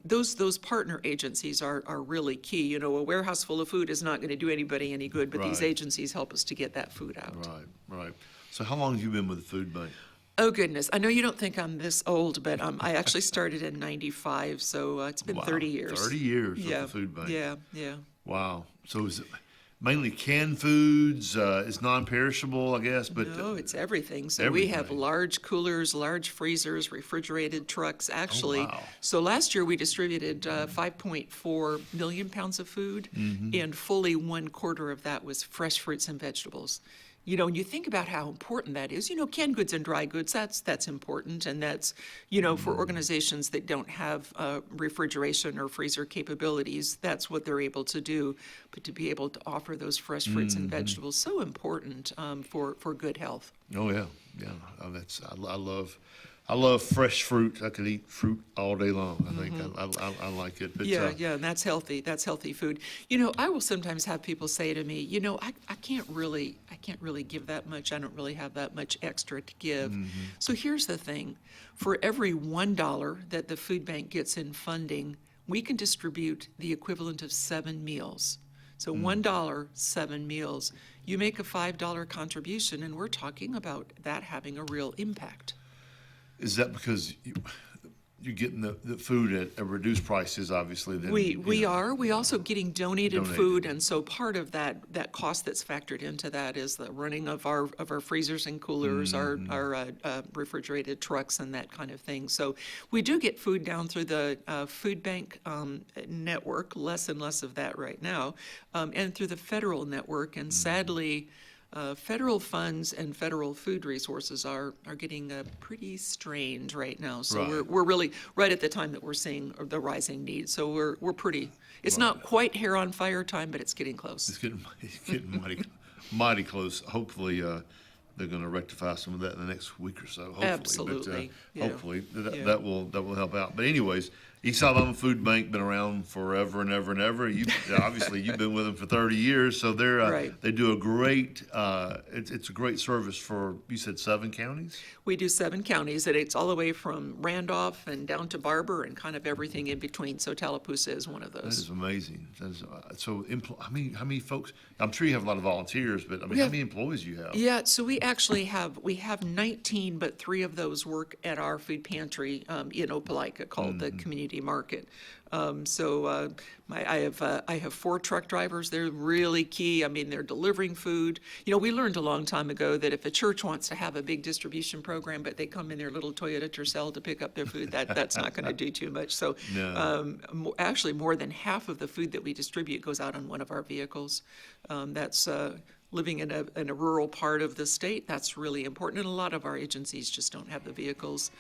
those partner agencies are really key. A warehouse full of food is not going to do anybody any good, but these agencies help us to get that food out. Right. So how long have you been with the food bank? Oh, goodness. I know you don't think I'm this old, but I actually started in 95, so it's been 30 years. 30 years with the food bank. Yeah. Wow. So is it mainly canned foods? It's non-perishable, I guess, but... No, it's everything. So we have large coolers, large freezers, refrigerated trucks, actually. wow. So last year we distributed 5.4 million pounds of food, and fully 1/4 of that was fresh fruits and vegetables. When you think about how important that is, canned goods and dry goods, that's important. And that's, for organizations that don't have refrigeration or freezer capabilities, that's what they're able to do. But to be able to offer those fresh fruits and vegetables, so important for good health. Oh, yeah. I love fresh fruit. I could eat fruit all day long. I think I like it. But, and that's healthy. That's healthy food. I will sometimes have people say to me, I can't really give that much. I don't really have that much extra to give. So here's the thing: for every $1 that the food bank gets in funding, we can distribute the equivalent of 7 meals. So $1, 7 meals. You make a $5 contribution, and we're talking about that having a real impact. Is that because you're getting the food at reduced prices, obviously? Then, we are. We also getting donated food, and so part of that cost that's factored into that is the running of our freezers and coolers, our refrigerated trucks, and that kind of thing. So we do get food down through the food bank network, less and less of that right now, and through the federal network, and sadly. Federal funds and federal food resources are getting pretty strained right now. So we're really right at the time that we're seeing the rising needs. So we're pretty. It's not quite hair on fire time, but it's getting close. It's getting mighty close. Hopefully, they're going to rectify some of that in the next week or so. Hopefully. Absolutely. But, hopefully that will help out. But anyways. East Alabama Food Bank been around forever and ever and ever. Obviously you've been with them for 30 years, so they do a great. It's a great service for, you said 7 counties. We do 7 counties, and it's all the way from Randolph and down to Barber and kind of everything in between. So Tallapoosa is one of those. That is amazing. So how many folks? I'm sure you have a lot of volunteers, but how many employees do you have? Yeah, so we actually have 19, but 3 of those work at our food pantry in Opelika called the Community Market. I have 4 truck drivers. They're really key. I mean, they're delivering food. We learned a long time ago that if a church wants to have a big distribution program, but they come in their little Toyota Tercel to pick up their food, that's not going to do too much. So actually more than half of the food that we distribute goes out on one of our vehicles. That's living in a rural part of the state, that's really important. And a lot of our agencies just don't have the vehicles,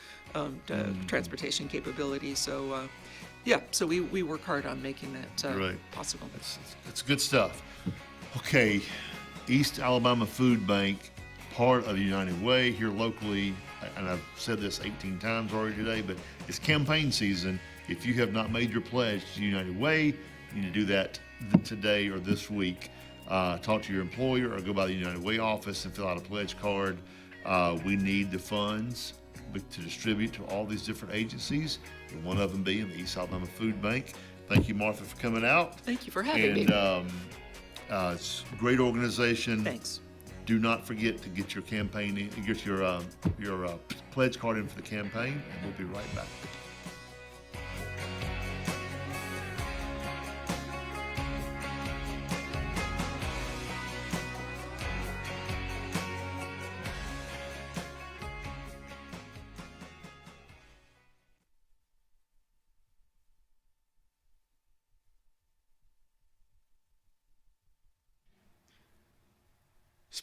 transportation capability. So, so we work hard on making that possible. That's good stuff. Okay, East Alabama Food Bank, part of the United Way here locally, and I've said this 18 times already today, but it's campaign season. If you have not made your pledge to United Way, you need to do that today or this week. Talk to your employer or go by the United Way office and fill out a pledge card. We need the funds to distribute to all these different agencies, and one of them being the East Alabama Food Bank. Thank you, Martha, for coming out. Thank you for having me. It's a great organization. Thanks. Do not forget to get your campaign in, get your pledge card in for the campaign, and we'll be right back.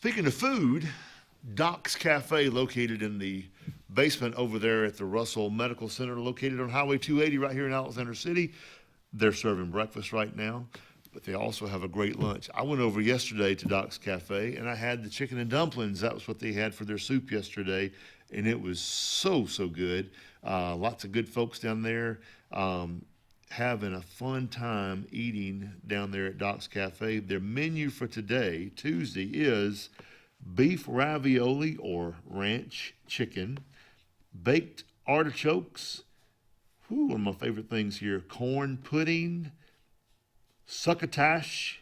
Speaking of food, Doc's Cafe, located in the basement over there at the Russell Medical Center, located on Highway 280 right here in Alexander City. They're serving breakfast right now, but they also have a great lunch. I went over yesterday to Doc's Cafe, and I had the chicken and dumplings. That was what they had for their soup yesterday, and it was so good. Lots of good folks down there having a fun time eating down there at Doc's Cafe. Their menu for today, Tuesday, is beef ravioli or ranch chicken, baked artichokes, one of my favorite things here, corn pudding, succotash,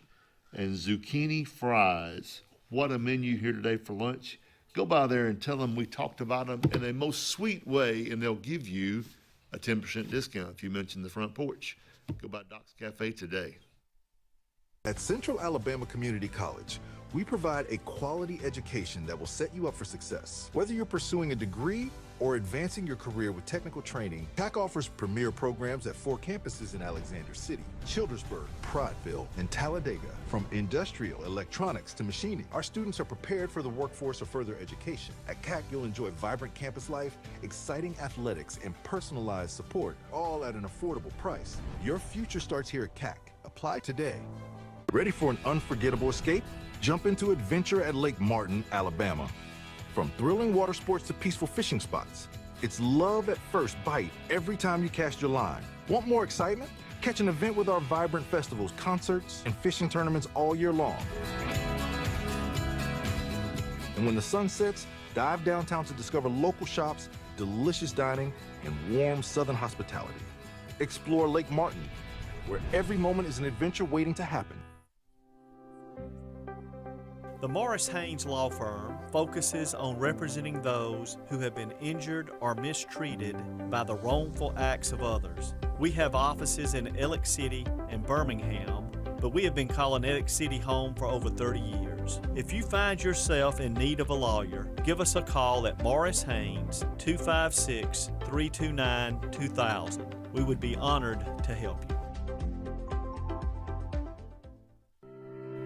and zucchini fries. What a menu here today for lunch. Go by there and tell them we talked about them in a most sweet way, and they'll give you a 10% discount if you mention the Front Porch. Go by Doc's Cafe today. At Central Alabama Community College, we provide a quality education that will set you up for success. Whether you're pursuing a degree or advancing your career with technical training, TAC offers premier programs at 4 campuses in Alexander City, Childersburg, Prattville, and Talladega. From industrial, electronics to machining, our students are prepared for the workforce or further education. At CAC, you'll enjoy vibrant campus life, exciting athletics, and personalized support, all at an affordable price. Your future starts here at CAC. Apply today. Ready for an unforgettable escape? Jump into adventure at Lake Martin, Alabama. From thrilling water sports to peaceful fishing spots, it's love at first bite every time you cast your line. Want more excitement? Catch an event with our vibrant festivals, concerts, and fishing tournaments all year long. And when the sun sets, dive downtown to discover local shops, delicious dining, and warm southern hospitality. Explore Lake Martin, where every moment is an adventure waiting to happen. The Morris Haynes Law Firm focuses on representing those who have been injured or mistreated by the wrongful acts of others. We have offices in Ellick City and Birmingham, but we have been calling Ellick City home for over 30 years. If you find yourself in need of a lawyer, give us a call at Morris Haynes, 256-329-2000. We would be honored to help you.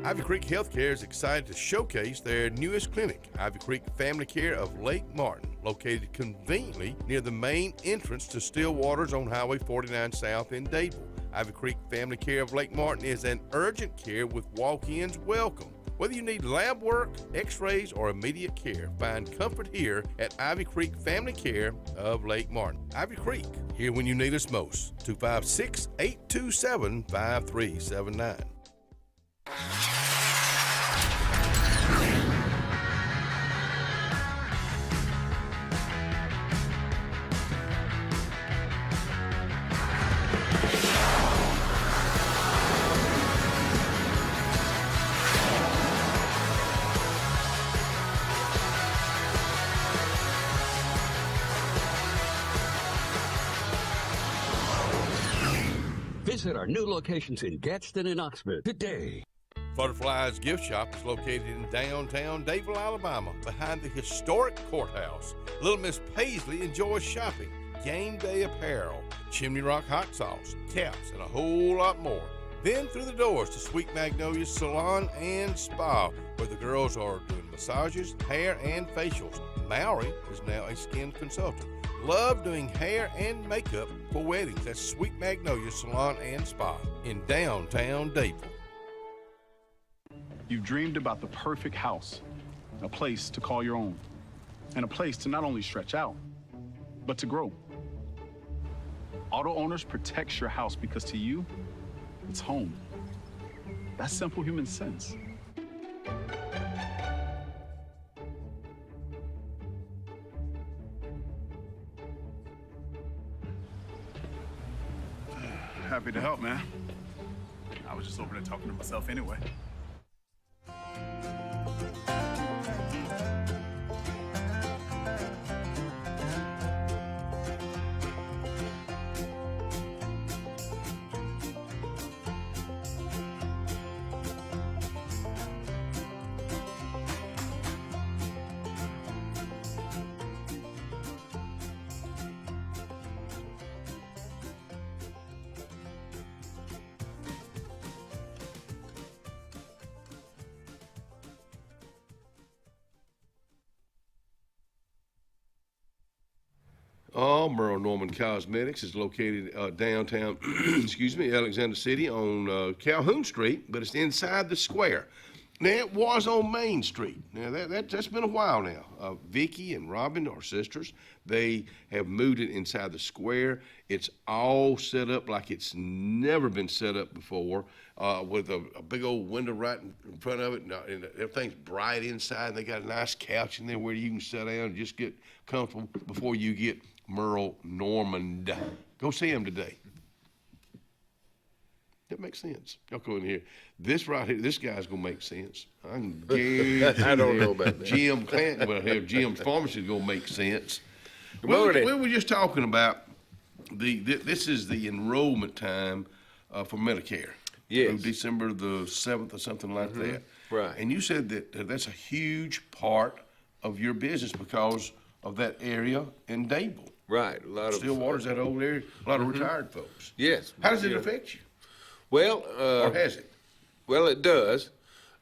Ivy Creek Healthcare is excited to showcase their newest clinic, Ivy Creek Family Care of Lake Martin, located conveniently near the main entrance to Stillwater's on Highway 49 South in Dadeville. Ivy Creek Family Care of Lake Martin is an urgent care with walk-ins welcome. Whether you need lab work, x-rays, or immediate care, find comfort here at Ivy Creek Family Care of Lake Martin. Ivy Creek, here when you need us most. 256-827-5379. Visit our new locations in Gadsden and Oxford today. Butterfly's Gift Shop is located in downtown Dadeville, Alabama, behind the historic courthouse. Little Miss Paisley enjoys shopping, game day apparel, Chimney Rock hot sauce, caps, and a whole lot more. Then through the doors to Sweet Magnolia's Salon and Spa, where the girls are doing massages, hair, and facials. Maury is now a skin consultant. Love doing hair and makeup for weddings. That's Sweet Magnolia Salon and Spa in downtown Dadeville. You've dreamed about the perfect house, a place to call your own, and a place to not only stretch out, but to grow. Auto Owners protects your house because to you, it's home. That's simple human sense. Happy to help, man. I was just over there talking to myself anyway. Merle Norman Cosmetics is located downtown, Alexander City on Calhoun Street, but it's inside the square. Now, it was on Main Street. Now, that's been a while now. Vicky and Robin are sisters. They have moved it inside the square. It's all set up like it's never been set up before, with a big old window right in front of it, and everything's bright inside. And they got a nice couch in there where you can sit down and just get comfortable before you get Merle Normand. Go see him today. That makes sense. Y'all go in here. This right here, this guy's gonna make sense. I can guarantee. I don't know about that. Jim Clanton, well, here, Jim's Pharmacy is gonna make sense. Good morning. We were just talking about this is the enrollment time for Medicare. Yes. Through December the 7th or something like that. Right. And you said that that's a huge part of your business because of that area in Dable. Right. A lot of Stillwater's that old area. A lot of retired folks. Yes. How does it affect you? Well, or has it? Well, it does,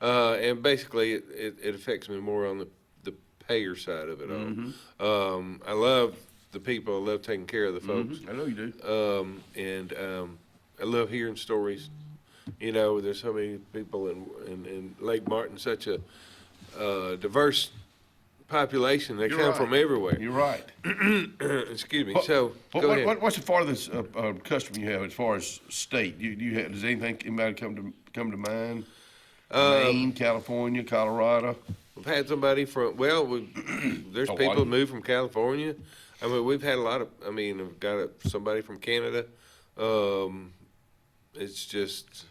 and basically it affects me more on the payer side of it all. I love the people. I love taking care of the folks. I know you do. And I love hearing stories. You know, there's so many people in Lake Martin, such a diverse population. They come from everywhere. You're right. Excuse me. So, go ahead. What's the farthest customer you have as far as state? Does anybody come to mind? Maine, California, Colorado. We've had somebody from. Well, there's people who moved from California. I mean, we've had a lot of. I mean, we've got somebody from Canada. It's just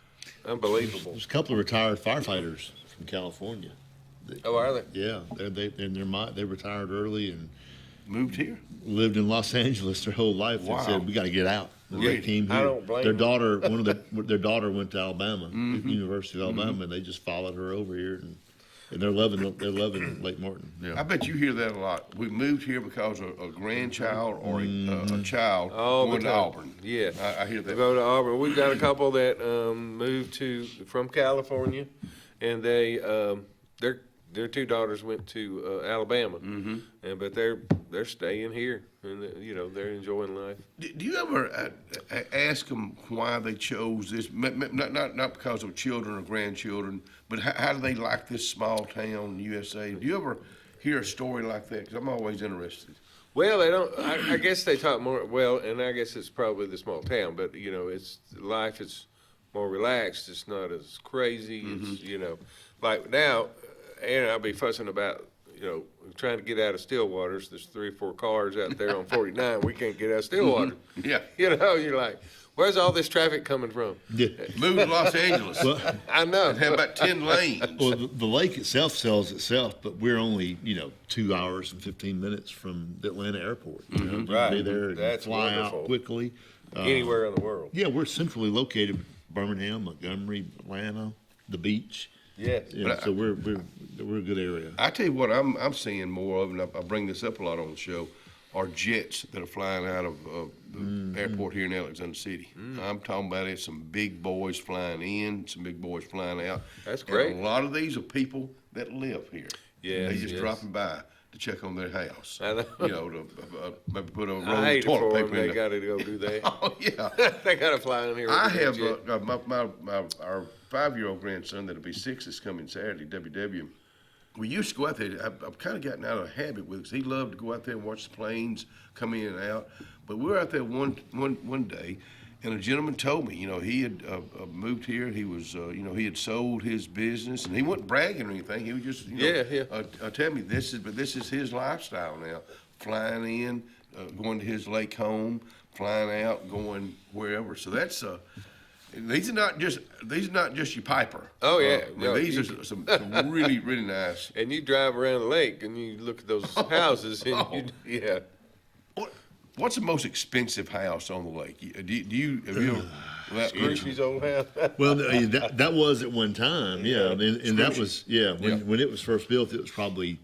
unbelievable. There's a couple of retired firefighters from California. Oh, are they? Yeah, they retired early and moved here. Lived in Los Angeles their whole life. Wow. And said we got to get out. And Really? they came here. I don't blame their them. daughter. Their daughter went to Alabama, University of Alabama, and they just followed her over here, and they're loving Lake Martin. Yeah. I bet you hear that a lot. We moved here because of a grandchild or a child going to Auburn. Yeah, I hear that. They go to Auburn. We've got a couple that moved from California, and their two daughters went to Alabama, but they're staying here, and they're enjoying life. Do you ever ask them why they chose this? Not because of children or grandchildren, but how do they like this small town USA? Do you ever hear a story like that? Because I'm always interested. Well, they don't. I guess they talk more. Well, and I guess it's probably the small town, but it's life is more relaxed. It's not as crazy. It's like now. And I'll be fussing about, trying to get out of Stillwater's. There's 3 or 4 cars out there on 49. We can't get out of Stillwater. Yeah. You're like, where's all this traffic coming from? Yeah. Move to Los Angeles. Well, I know. Have about 10 lanes. Well, the lake itself sells itself, but we're only 2 hours and 15 minutes from the Atlanta airport. You can be there and That's fly wonderful. out quickly. Anywhere in the world. Yeah, we're centrally located. Birmingham, Montgomery, Atlanta, the beach. Yes. So we're a good area. I tell you what, I'm seeing more of, and I bring this up a lot on the show, are jets that are flying out of the airport here in Alexander City. I'm talking about it, some big boys flying in, some big boys flying out. That's great. And a lot of these are people that live here. Yes, They just yes. dropping by to check on their house. I know. To maybe put a roll I hate of it toilet for paper them. in They there. got to go do that. Oh, yeah. They got to fly in here. I with have their jet. our 5-year-old grandson that'll be 6 this coming Saturday, WW. We used to go out there. I've kind of gotten out of a habit with it because he loved to go out there and watch the planes come in and out. But we were out there one day, and a gentleman told me, he had moved here. He was, he had sold his business, and he wasn't bragging or anything. He was just, telling me this is his lifestyle now. Flying in, going to his lake home, flying out, going wherever. So that's these are not just your Piper. Oh yeah, these are some really really nice. And you drive around the lake and you look at those houses and yeah. What's the most expensive house on the lake? Have you ever? Scrooge's old house. Well, that was at one time, yeah. And that was, when it was first built, it was probably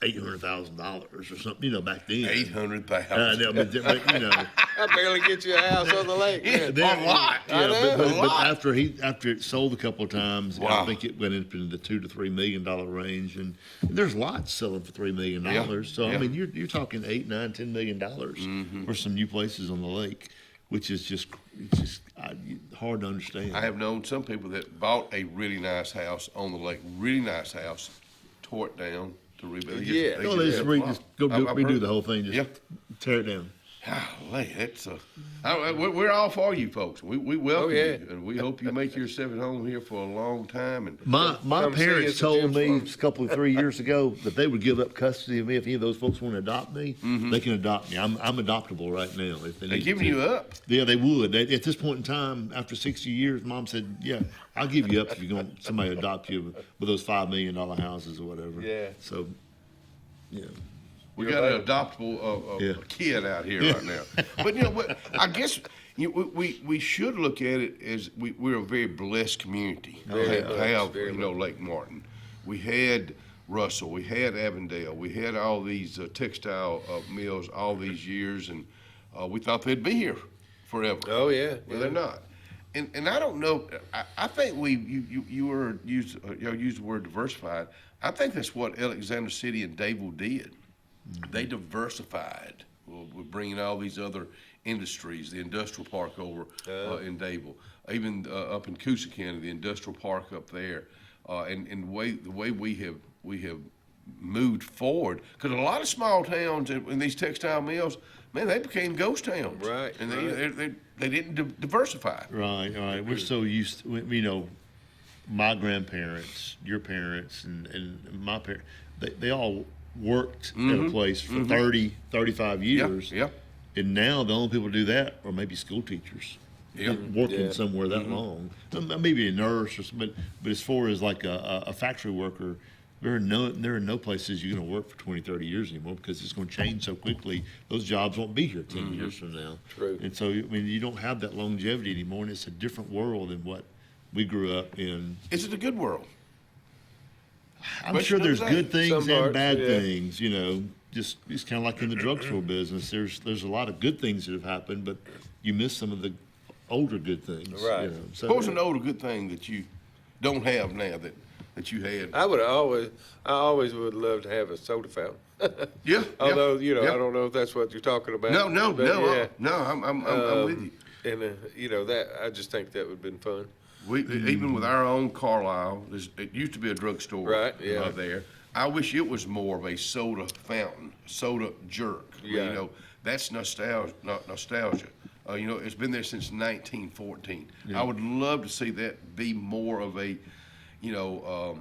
$800,000 or something, you know, back then. $800,000. But, you know. I barely get you a house on the lake. Yeah, Then- a lot. But after it sold a couple of times, Wow. I think it went into the $2 to $3 million range, and there's lots selling for $3 million. Yeah. So Yeah. I mean, you're talking $8, $9, $10 million for some new places on the lake, which is just hard to understand. I have known some people that bought a really nice house on the lake, really nice house, tore it down to rebuild. They just redo the whole thing, just tear it down. Golly, we're all for you folks. We welcome you, and we hope you make yourself at home here for a long time. And My come see parents us at told Jim's me Farm. 3 years ago that they would give up custody of me if any of those folks want to adopt me. They can adopt me. I'm adoptable right now. If They're giving you up. Yeah, they would. At this point in time, after 60 years, Mom said, "Yeah, I'll give you up if you're going somebody adopt you with those $5 million houses or whatever." Yeah. So, yeah. We got an adoptable kid out here right now. But you know what? I guess we should look at it as we're a very blessed community. Very to have Lake Martin. We had Russell, we had Avondale, we had all these textile mills all these years, and we thought they'd be here forever. Oh yeah. Well, they're not. And I don't know. I think you used the word diversified. I think that's what Alexander City and Dadeville did. They diversified with bringing all these other industries, the industrial park over in Dadeville, even up in Coosa County, the industrial park up there, and the way we have moved forward. Because a lot of small towns in these textile mills, man, they became ghost towns. Right. And they didn't diversify. Right. We're so used to, you know, my grandparents, your parents, and my parents, they all worked at a place for 30, 35 years. Yeah. And now the only people who do that are maybe school teachers. Working somewhere that long. Maybe a nurse or something. But as far as like a factory worker, there are no places you're going to work for 20, 30 years anymore because it's going to change so quickly. Those jobs won't be here 10 years from now. True. And so, I mean, you don't have that longevity anymore, and it's a different world than what we grew up in. Is it a good world? I'm sure there's good things Some parts, and bad yeah. things, you know. Just it's kind of like in the drugstore business. There's a lot of good things that have happened, but you miss some of the older good things. Right. You know? So, What was an older good thing that you don't have now that you had? I always would love to have a soda fountain. Yeah. Although I yeah. don't know if that's what you're talking about. No, but yeah. I'm with you. And that I just think that would have been fun. Even with our own Carlisle, it used to be a drugstore. Right, yeah. There. I wish it was more of a soda fountain, soda jerk. Yeah. You know, that's nostalgia. You know, it's been there since 1914. Yeah. I would love to see that be more of a, you know,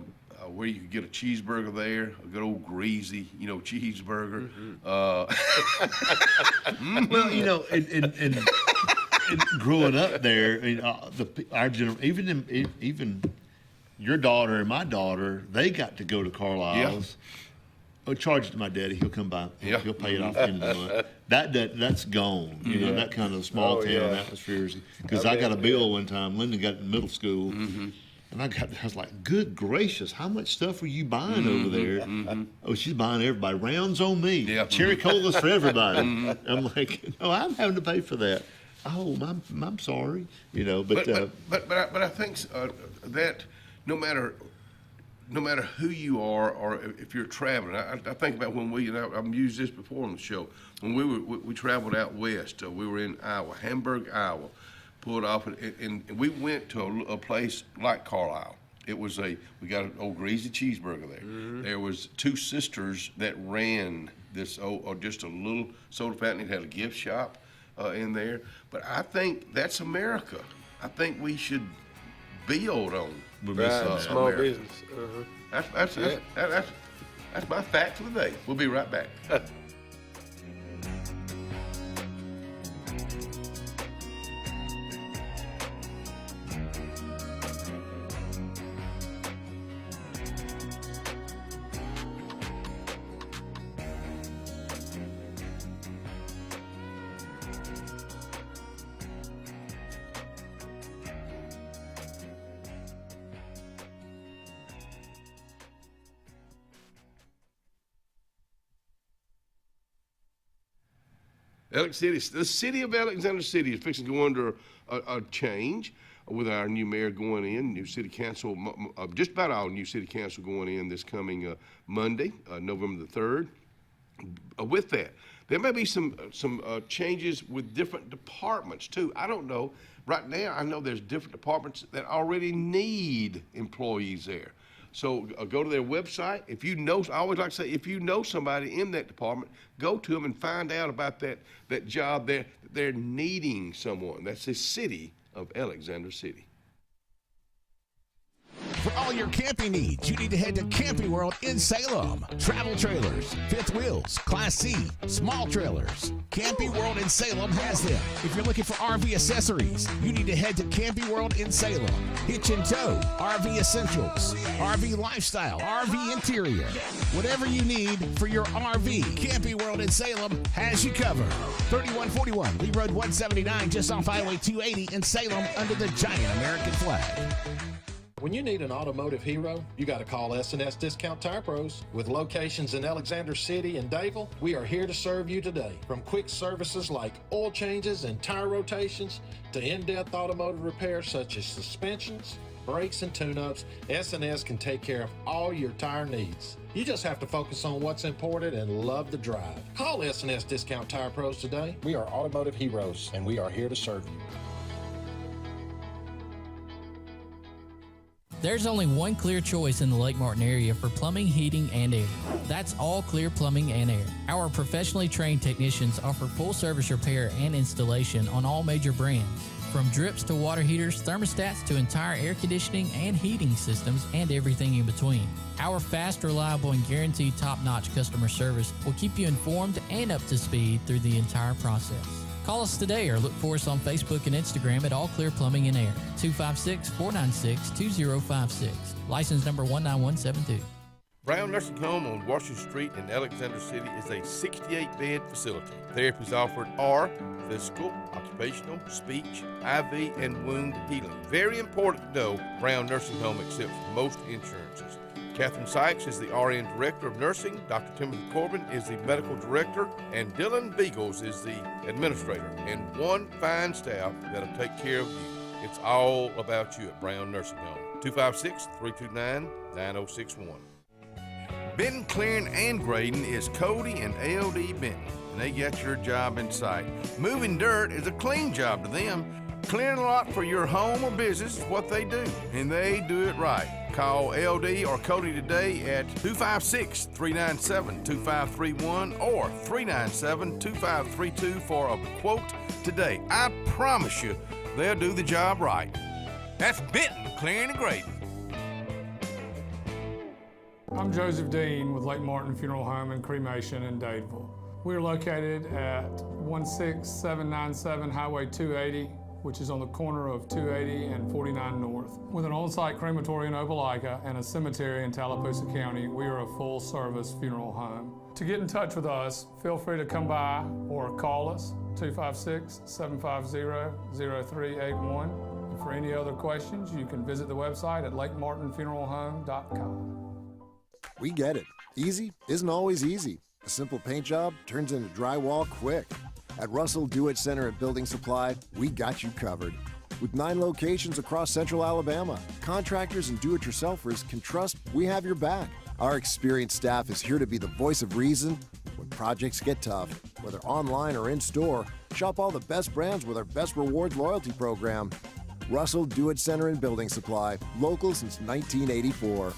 where you could get a cheeseburger there, a good old greasy, you know, cheeseburger. Well, you know, and growing up there, I mean, our generation, even your daughter and my daughter, they got to go to Carlisle's. Yeah. Charge it to my daddy. He'll come by. Yeah. He'll pay it off at the end of the month. That's gone. You know, that kind of small town atmosphere. Because I got a bill one time. Lyndon got in middle school. And I was like, good gracious, how much stuff are you buying over there? Oh, she's buying everybody. Rounds on me. Yeah. Cherry colas for everybody. I'm like, no, I'm having to pay for that. Oh, I'm sorry. You know, but I think that no matter who you are or if you're traveling, I think about when I've used this before on the show. When we traveled out west, we were in Iowa, Hamburg, Iowa. Pulled off, and we went to a place like Carlisle. It was we got an old greasy cheeseburger there. There was two sisters that ran this just a little soda fountain. It had a gift shop in there. But I think that's America. I think we should build on small America. business. That's my fact for the day. We'll be right back. The city of Alexander City is fixing to go under a change with our new mayor going in, new city council, just about all new city council going in this coming Monday, November the 3rd. With that, there may be some changes with different departments too. I don't know. Right now, I know there's different departments that already need employees there. So go to their website. If you know, I always like to say, if you know somebody in that department, go to them and find out about that job there. They're needing someone. That's the city of Alexander City. For all your camping needs, you need to head to Camping World in Salem. Travel trailers, fifth wheels, Class C, small trailers. Camping World in Salem has them. If you're looking for RV accessories, you need to head to Camping World in Salem. Hitch and tow, RV essentials, RV lifestyle, RV interior. Whatever you need for your RV, Camping World in Salem has you covered. 3141 Lee Road 179, just off Highway 280 in Salem under the giant American flag. When you need an automotive hero, you got to call S&S Discount Tire Pros. With locations in Alexander City and Dadeville, we are here to serve you today. From quick services like oil changes and tire rotations to in-depth automotive repairs such as suspensions, brakes, and tune-ups, S&S can take care of all your tire needs. You just have to focus on what's important and love the drive. Call S&S Discount Tire Pros today. We are automotive heroes, and we are here to serve you. There's only one clear choice in the Lake Martin area for plumbing, heating, and air. That's All Clear Plumbing and Air. Our professionally trained technicians offer full service repair and installation on all major brands. From drips to water heaters, thermostats to entire air conditioning and heating systems, and everything in between. Our fast, reliable, and guaranteed top-notch customer service will keep you informed and up to speed through the entire process. Call us today or look for us on Facebook and Instagram at All Clear Plumbing and Air, 256-496-2056. License number 19172. Brown Nursing Home on Washington Street in Alexander City is a 68-bed facility. Therapies offered are physical, occupational, speech, IV, and wound healing. Very important to know, Brown Nursing Home accepts most insurances. Catherine Sykes is the RN Director of Nursing, Dr. Timothy Corbin is the Medical Director, and Dylan Beagles is the Administrator, and one fine staff that'll take care of you. It's all about you at Brown Nursing Home. 256-329-9061. Benton Clearing and Grading is Cody and LD Benton, and they got your job in sight. Moving dirt is a clean job to them. Clearing a lot for your home or business is what they do, and they do it right. Call LD or Cody today at 256-397-2531 or 397-2532 for a quote today. I promise you, they'll do the job right. That's Benton Clearing and Grading. I'm Joseph Dean with Lake Martin Funeral Home and Cremation in Dadeville. We're located at 16797 Highway 280, which is on the corner of 280 and 49 North. With an on-site crematory in Opelika and a cemetery in Tallapoosa County, we are a full-service funeral home. To get in touch with us, feel free to come by or call us, 256-750-0381. And for any other questions, you can visit the website at lakemartinfuneralhome.com. We get it. Easy isn't always easy. A simple paint job turns into drywall quick. At Russell Do-It Center at Building Supply, we got you covered. With 9 locations across central Alabama, contractors and do-it-yourselfers can trust we have your back. Our experienced staff is here to be the voice of reason when projects get tough. Whether online or in-store, shop all the best brands with our Best Rewards loyalty program. Russell Do-It Center and Building Supply, local since 1984.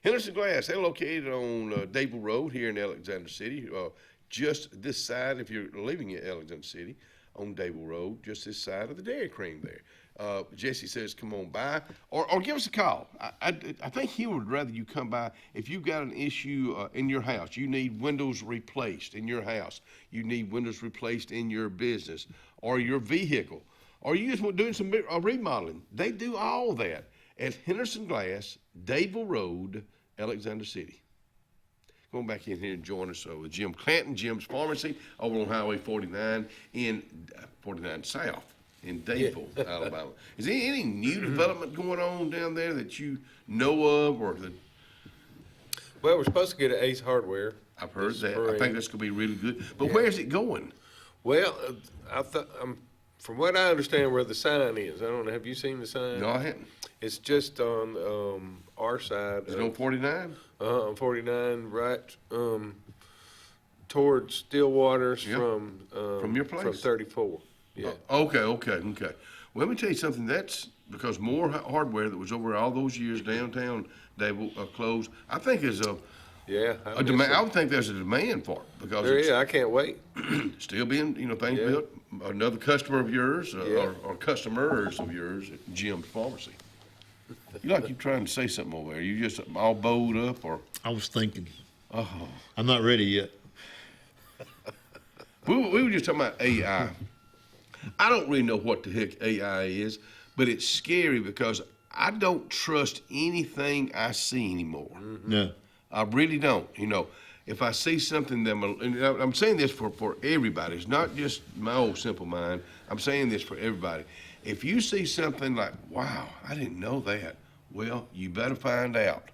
Henderson Glass, they're located on Dadeville Road here in Alexander City, just this side, if you're leaving Alexander City, on Dadeville Road, just this side of the Dairy Cream there. Jesse says, come on by, or give us a call. I think he would rather you come by if you've got an issue in your house. You need windows replaced in your house. You need windows replaced in your business or your vehicle, or you just want doing some remodeling. They do all that at Henderson Glass, Dadeville Road, Alexander City. Going back in here and join us with Jim Clanton, Jim's Pharmacy, over on Highway 49 in 49 South. In Dadeville, Alabama. Is there any new development going on down there that you know of, or that? Well, we're supposed to get an Ace Hardware. I've heard that. I think that's going to be really good. But where's it going? Well, from what I understand, where the sign is. I don't know. Have you seen the sign? No, I haven't. It's just on our side. Is it on 49? On 49, right towards Stillwater's from your place? From 34. Yeah. Okay. Well, let me tell you something. That's because More Hardware that was over all those years downtown, they will close. I think is a demand. I would think there's a demand for it because there is. I can't wait. Still being things built. Another customer of yours or customers of yours at Jim's Pharmacy. You keep trying to say something over there. You just all bowed up, or I was thinking. Oh, I'm not ready yet. We were just talking about AI. I don't really know what the heck AI is, but it's scary because I don't trust anything I see anymore. No. I really don't. If I see something that I'm saying this for everybody. It's not just my old simple mind. I'm saying this for everybody. If you see something like, wow, I didn't know that, well, you better find out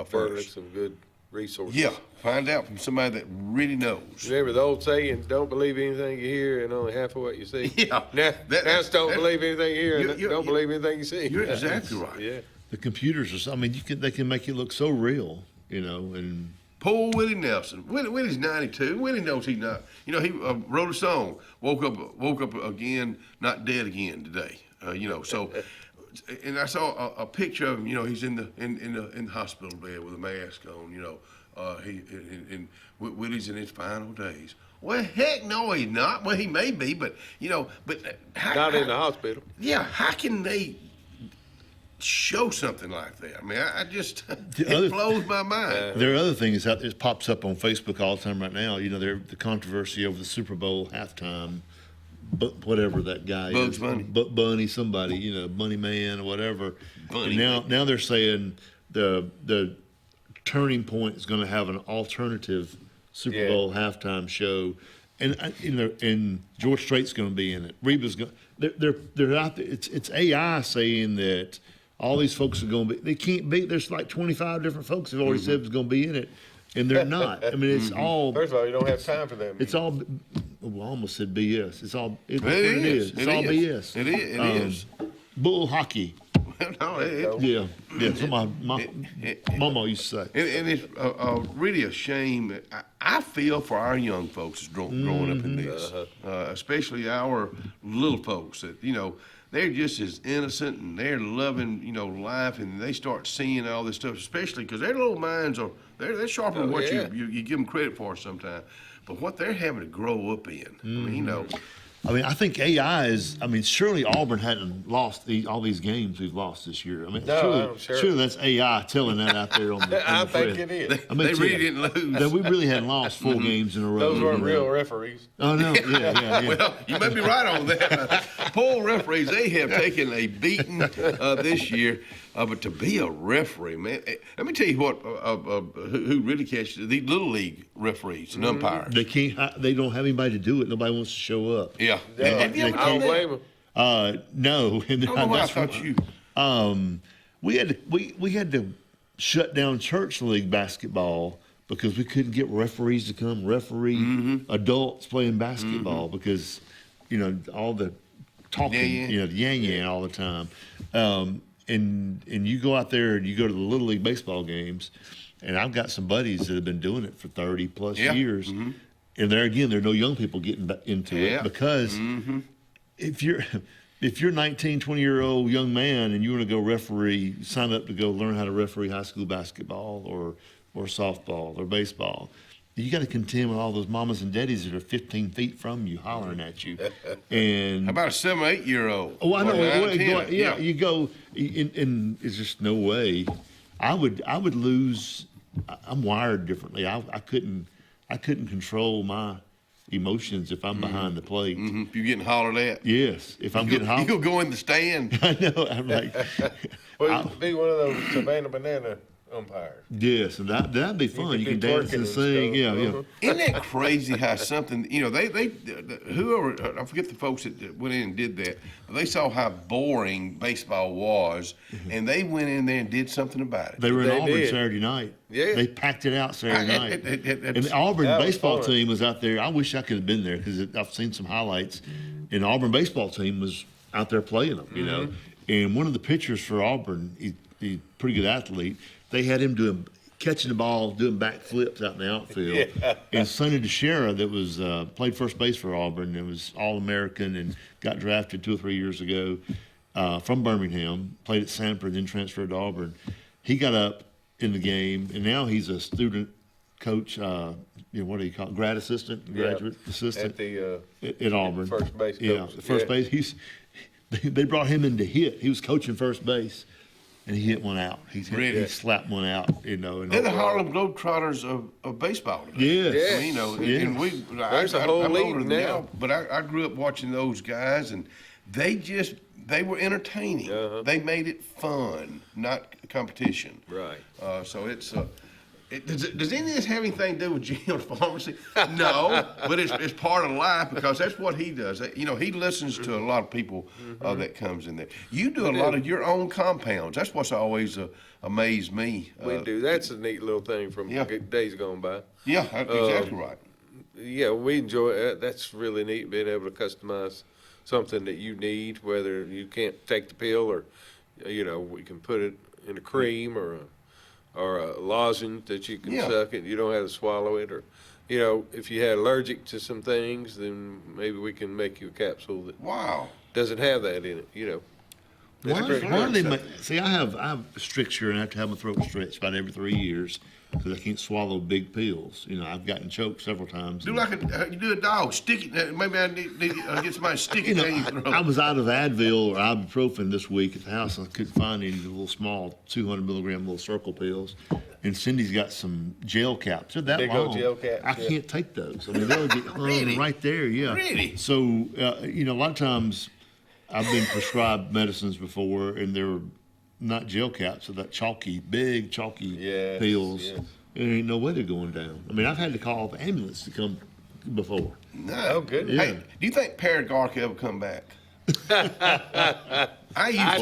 first. Some good resources. Yeah, find out from somebody that really knows. Remember the old saying, don't believe anything you hear and only half of what you see? Yeah. Now don't believe anything you hear and don't believe anything you see. You're exactly right. Yeah. The computers are they can make it look so real, and poor Willie Nelson. Willie's 92. Willie knows he's not. He wrote a song. Woke up again, not dead again today. So, and I saw a picture of him. He's in the hospital bed with a mask on. Willie's in his final days. Well, heck no, he's not. Well, he may be, but not in the hospital. Yeah, how can they show something like that? I mean, I just it blows my mind. There are other things out there. It pops up on Facebook all the time right now. The controversy over the Super Bowl halftime, but whatever that guy Bugs is, Bunny. Bunny, somebody, Bunny Man or whatever. Bunny. And now they're saying the Turning Point is going to have an alternative Super Bowl halftime show, and George Strait's going to be in it. Reba's going. They're out there. It's AI saying that all these folks are going to be. They can't be. There's like 25 different folks have already said it's going to be in it, and they're not. I mean, it's all. First of all, you don't have time for them. It's all. Well, I almost said BS. It's all. It is. It's all BS. It is. Bull hockey. Yeah. That's what my mama used to say. And it's really a shame. I feel for our young folks growing up in this, especially our little folks that, they're just as innocent and they're loving, life, and they start seeing all this stuff, especially because their little minds they're sharper than what you give them credit for sometimes. But what they're having to grow up in, I think AI is. Surely Auburn hadn't lost all these games we've lost this year. Surely that's AI telling that out there on the. I think it is. They really didn't lose. That we really hadn't lost 4 games in a row. Those weren't real referees. Oh no! Yeah. Well, you may be right on that. Poor referees, they have taken a beating this year. But to be a referee, man, let me tell you what. Who really catches these little league referees and umpires? They can't. They don't have anybody to do it. Nobody wants to show up. Yeah. I don't blame them. No. And I thought you. We had to shut down church league basketball because we couldn't get referees to come referee adults playing basketball because all the talking, the yang all the time. And you go out there and you go to the Little League baseball games, and I've got some buddies that have been doing it for 30 plus years. And there again, there are no young people getting into it because if you're 19, 20-year-old young man and you want to go referee, sign up to go learn how to referee high school basketball or softball or baseball, you got to contend with all those mamas and daddies that are 15 feet from you hollering at you. And How about a 7 or 8 year old? oh, I know. Or 9, 10? Yeah, you go, and it's just no way. I would lose. I'm wired differently. I couldn't control my emotions if I'm behind the plate. If you're getting hollered at. Yes, if I'm getting hollered. You'll go in the stand. I know. I'm like, Well, you could be one of those Savannah Banana umpires. yes, and that'd be fun. You could can be dance twerking and and sing. stuff. Yeah. Isn't that crazy how something, they whoever, I forget the folks that went in and did that, but they saw how boring baseball was, and they went in there and did something about it. They were in Auburn did. Saturday night. Yeah. They packed it out Saturday night. And the Auburn that was baseball fun. team was out there. I wish I could have been there because I've seen some highlights. And the Auburn baseball team was out there playing them, you know. And one of the pitchers for Auburn, he's a pretty good athlete. They had him catching the ball, doing backflips out in the outfield. Yeah. And Sonny DeShera, that was played first base for Auburn, and was All-American and got drafted 2 or 3 years ago from Birmingham, played at Sanford, then transferred to Auburn. He got up in the game, and now he's a student coach, what do you call it, grad assistant, graduate assistant at Auburn. First base coach. Yeah, the first base. They brought him in to hit. He was coaching first base. And he hit one out. He slapped one out, They're the Harlem Globetrotters of baseball today. Yes. I mean, and There's a whole I'm league older than now. y'all, but I grew up watching those guys, and they were entertaining. They made it fun, not competition. Right. So it's does any of this have anything to do with Gene Pharmacy? No, but it's part of life because that's what he does. He listens to a lot of people that comes in there. You do a lot of your own compounds. That's what's always amazed me. We do. That's a neat little thing from days gone by. Yeah, exactly right. Yeah, we enjoy it. That's really neat, being able to customize something that you need, whether you can't take the pill or, we can put it in a cream or a lozenge that you can suck it. You don't have to swallow it. Or, if you had allergic to some things, then maybe we can make you a capsule that doesn't have that in it, Why do they make, see, I have a stricture and I have to have my throat stretched about every 3 years because I can't swallow big pills. I've gotten choked several times. Do you do a dog, stick it. Maybe I need to get somebody to stick it down your throat. I was out of Advil or ibuprofen this week at the house. I couldn't find any of the little small 200 milligram little circle pills. And Cindy's got some gel caps. They're that Big long. old gel caps, I can't take those. I mean, they'll get hung right there. Yeah. Really? So, a lot of times I've been prescribed medicines before, and they're not gel caps, so that big chalky pills. Yes. There ain't no way they're going down. I mean, I've had to call the ambulance to come before. No, good. Yeah. Hey, do you think Paragark ever come back? I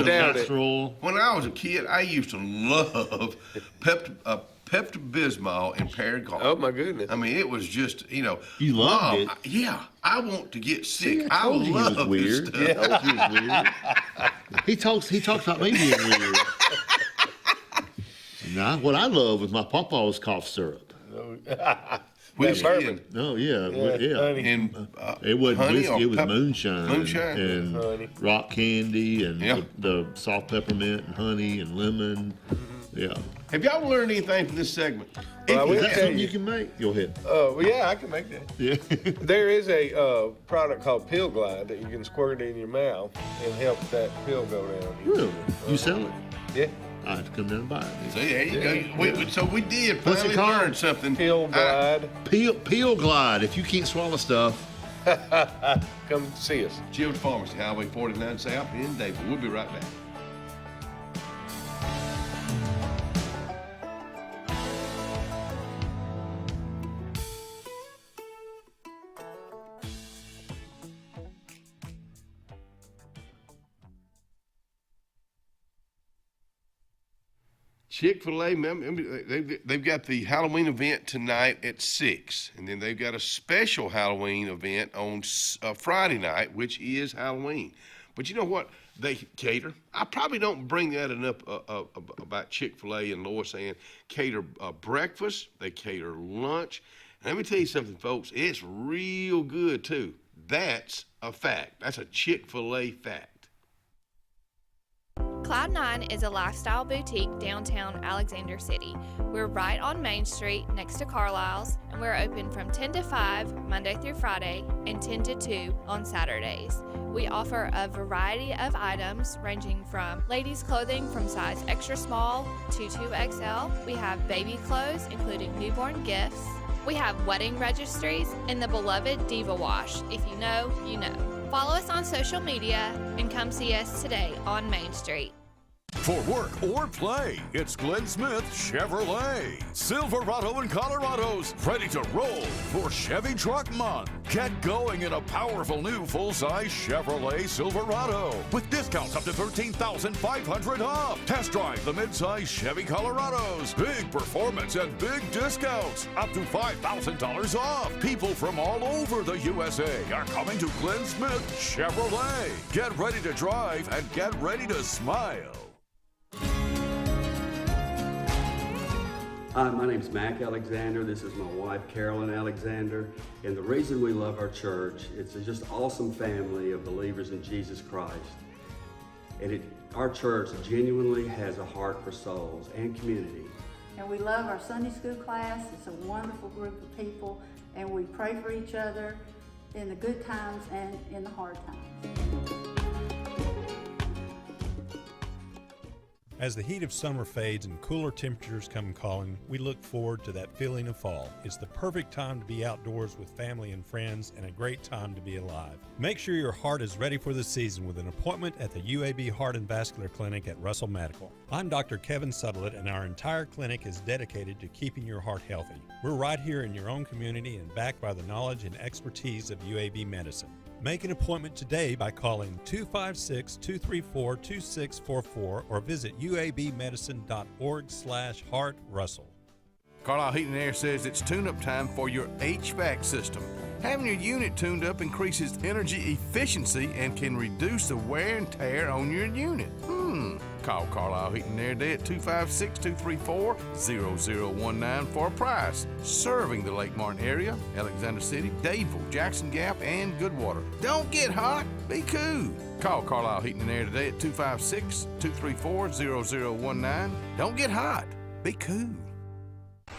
doubt it. When I was a kid, I used to love Pepto-Bismol and Paragark. Oh, my goodness. I mean, it was just, You loved it. Yeah, I want to get sick. See, I told you he was love weird. this stuff. I told you he was weird. He talks about me being weird. Now, what I love was my papa's cough syrup. Whiskey bourbon. Oh yeah. Honey. And It wasn't honey whiskey, or it was pep- moonshine, and Honey. rock candy and Yeah. the soft peppermint and honey and lemon. Yeah. Have y'all learned anything from this segment? Well, I will Is that tell something you. you can make? Go ahead. Well, yeah, I can make that. Yeah. There is a product called Pill Glide that you can squirt in your mouth and help that pill go down. Really? You sell it? Yeah. I have to come down and buy it. See, there you go. So we did What's it finally called? learn something. Pill Glide. Peel Glide. If you can't swallow stuff. Come see us. Children's Pharmacy, Highway 49 South in Dayton. We'll be right back. Chick-fil-A, they've got the Halloween event tonight at 6, and then they've got a special Halloween event on Friday night, which is Halloween. But you know what? They cater. I probably don't bring that enough about Chick-fil-A and Lois saying cater breakfast. They cater lunch. And let me tell you something, folks. It's real good, too. That's a fact. That's a Chick-fil-A fact. Cloud9 is a lifestyle boutique downtown Alexander City. We're right on Main Street next to Carlisle's, and we're open from 10 to 5 Monday through Friday and 10 to 2 on Saturdays. We offer a variety of items ranging from ladies' clothing from size extra small to 2XL. We have baby clothes, including newborn gifts. We have wedding registries and the beloved Diva Wash. If you know, you know. Follow us on social media and come see us today on Main Street. For work or play, it's Glenn Smith Chevrolet. Silverado and Colorado's ready to roll for Chevy Truck Month. Get going in a powerful new full-size Chevrolet Silverado with discounts up to $13,500 off. Test drive the mid-size Chevy Colorados. Big performance and big discounts up to $5,000 off. People from all over the USA are coming to Glenn Smith Chevrolet. Get ready to drive and get ready to smile. Hi, my name's Mac Alexander. This is my wife, Carolyn Alexander. And the reason we love our church, it's a just awesome family of believers in Jesus Christ. And our church genuinely has a heart for souls and community. And we love our Sunday school class. It's a wonderful group of people. And we pray for each other in the good times and in the hard times. As the heat of summer fades and cooler temperatures come calling, we look forward to that feeling of fall. It's the perfect time to be outdoors with family and friends and a great time to be alive. Make sure your heart is ready for the season with an appointment at the UAB Heart and Vascular Clinic at Russell Medical. I'm Dr. Kevin Sutherland, and our entire clinic is dedicated to keeping your heart healthy. We're right here in your own community and backed by the knowledge and expertise of UAB Medicine. Make an appointment today by calling 256-234-2644 or visit uabmedicine.org/heartrussell. Carlisle Heating and Air says it's tune-up time for your HVAC system. Having your unit tuned up increases energy efficiency and can reduce the wear and tear on your unit. Call Carlisle Heating and Air today at 256-234-0019 for a price. Serving the Lake Martin area, Alexander City, Dadeville, Jackson Gap, and Goodwater. Don't get hot, be cool. Call Carlisle Heating and Air today at 256-234-0019. Don't get hot, be cool.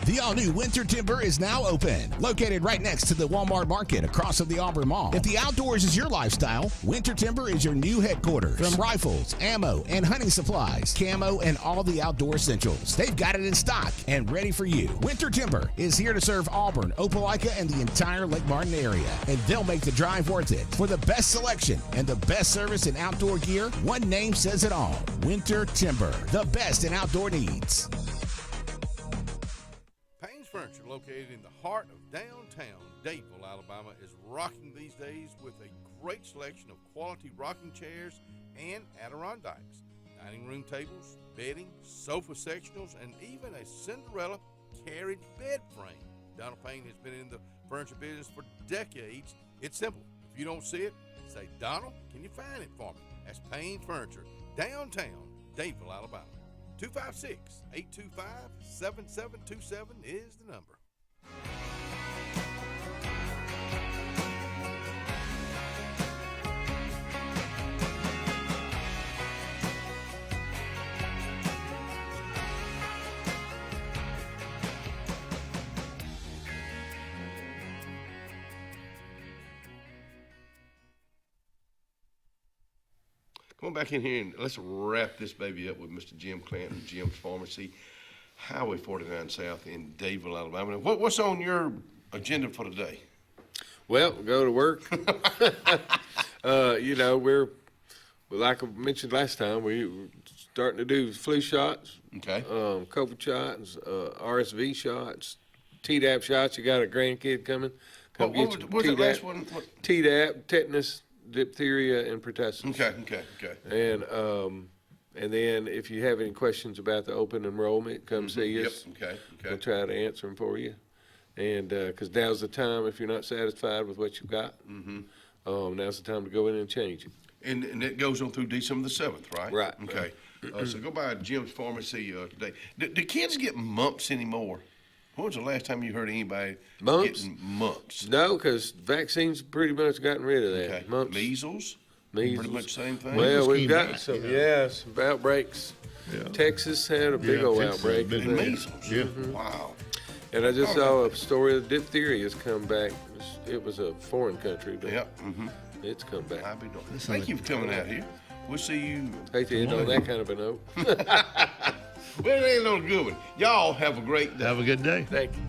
The all-new Winter Timber is now open, located right next to the Walmart Market across from the Auburn Mall. If the outdoors is your lifestyle, Winter Timber is your new headquarters. From rifles, ammo, and hunting supplies, camo, and all the outdoor essentials, they've got it in stock and ready for you. Winter Timber is here to serve Auburn, Opelika, and the entire Lake Martin area, and they'll make the drive worth it. For the best selection and the best service in outdoor gear, one name says it all: Winter Timber, the best in outdoor needs. Furniture, located in the heart of downtown Dadeville, Alabama, is rocking these days with a great selection of quality rocking chairs and Adirondacks, dining room tables, bedding, sofa sectionals, and even a Cinderella carriage bed frame. Donald Payne has been in the furniture business for decades. It's simple. If you don't see it, say, "Donald, can you find it for me?" That's Payne Furniture, downtown Dadeville, Alabama. 256-825-7727 is the number. Come on back in here and let's wrap this baby up with Mr. Jim Clanton, Jim's Pharmacy, Highway 49 South in Dadeville, Alabama. What's on your agenda for today? Well, go to work. You know, we're like I mentioned last time, we're starting to do flu shots, COVID shots, RSV shots, Tdap shots. You got a grandkid coming. Come get your What's the last one? Tdap, tetanus, diphtheria, and pertussis. Okay. And then if you have any questions about the open enrollment, come see us. Okay. We'll try to answer them for you. And because now's the time, if you're not satisfied with what you've got, now's the time to go in and change it. And it goes on through December the 7th, right? Right. Okay. So go by Jim's Pharmacy today. Do kids get mumps anymore? When was the last time you heard anybody getting mumps? No, because vaccines pretty much gotten rid of that. Okay. Mumps. Measles? Measles. Pretty much same thing. Well, we've got came some, back, some outbreaks. Yeah. Texas had a big old Texas had a outbreak. big And one. measles. Yeah. Wow. And I just saw a story of diphtheria has come back. It was a foreign country, but it's come back. Thank you for coming out here. We'll see you. Hate to end on that kind of a note. Well, it ain't no good one. Y'all have a great day. Have a good day. Thank you.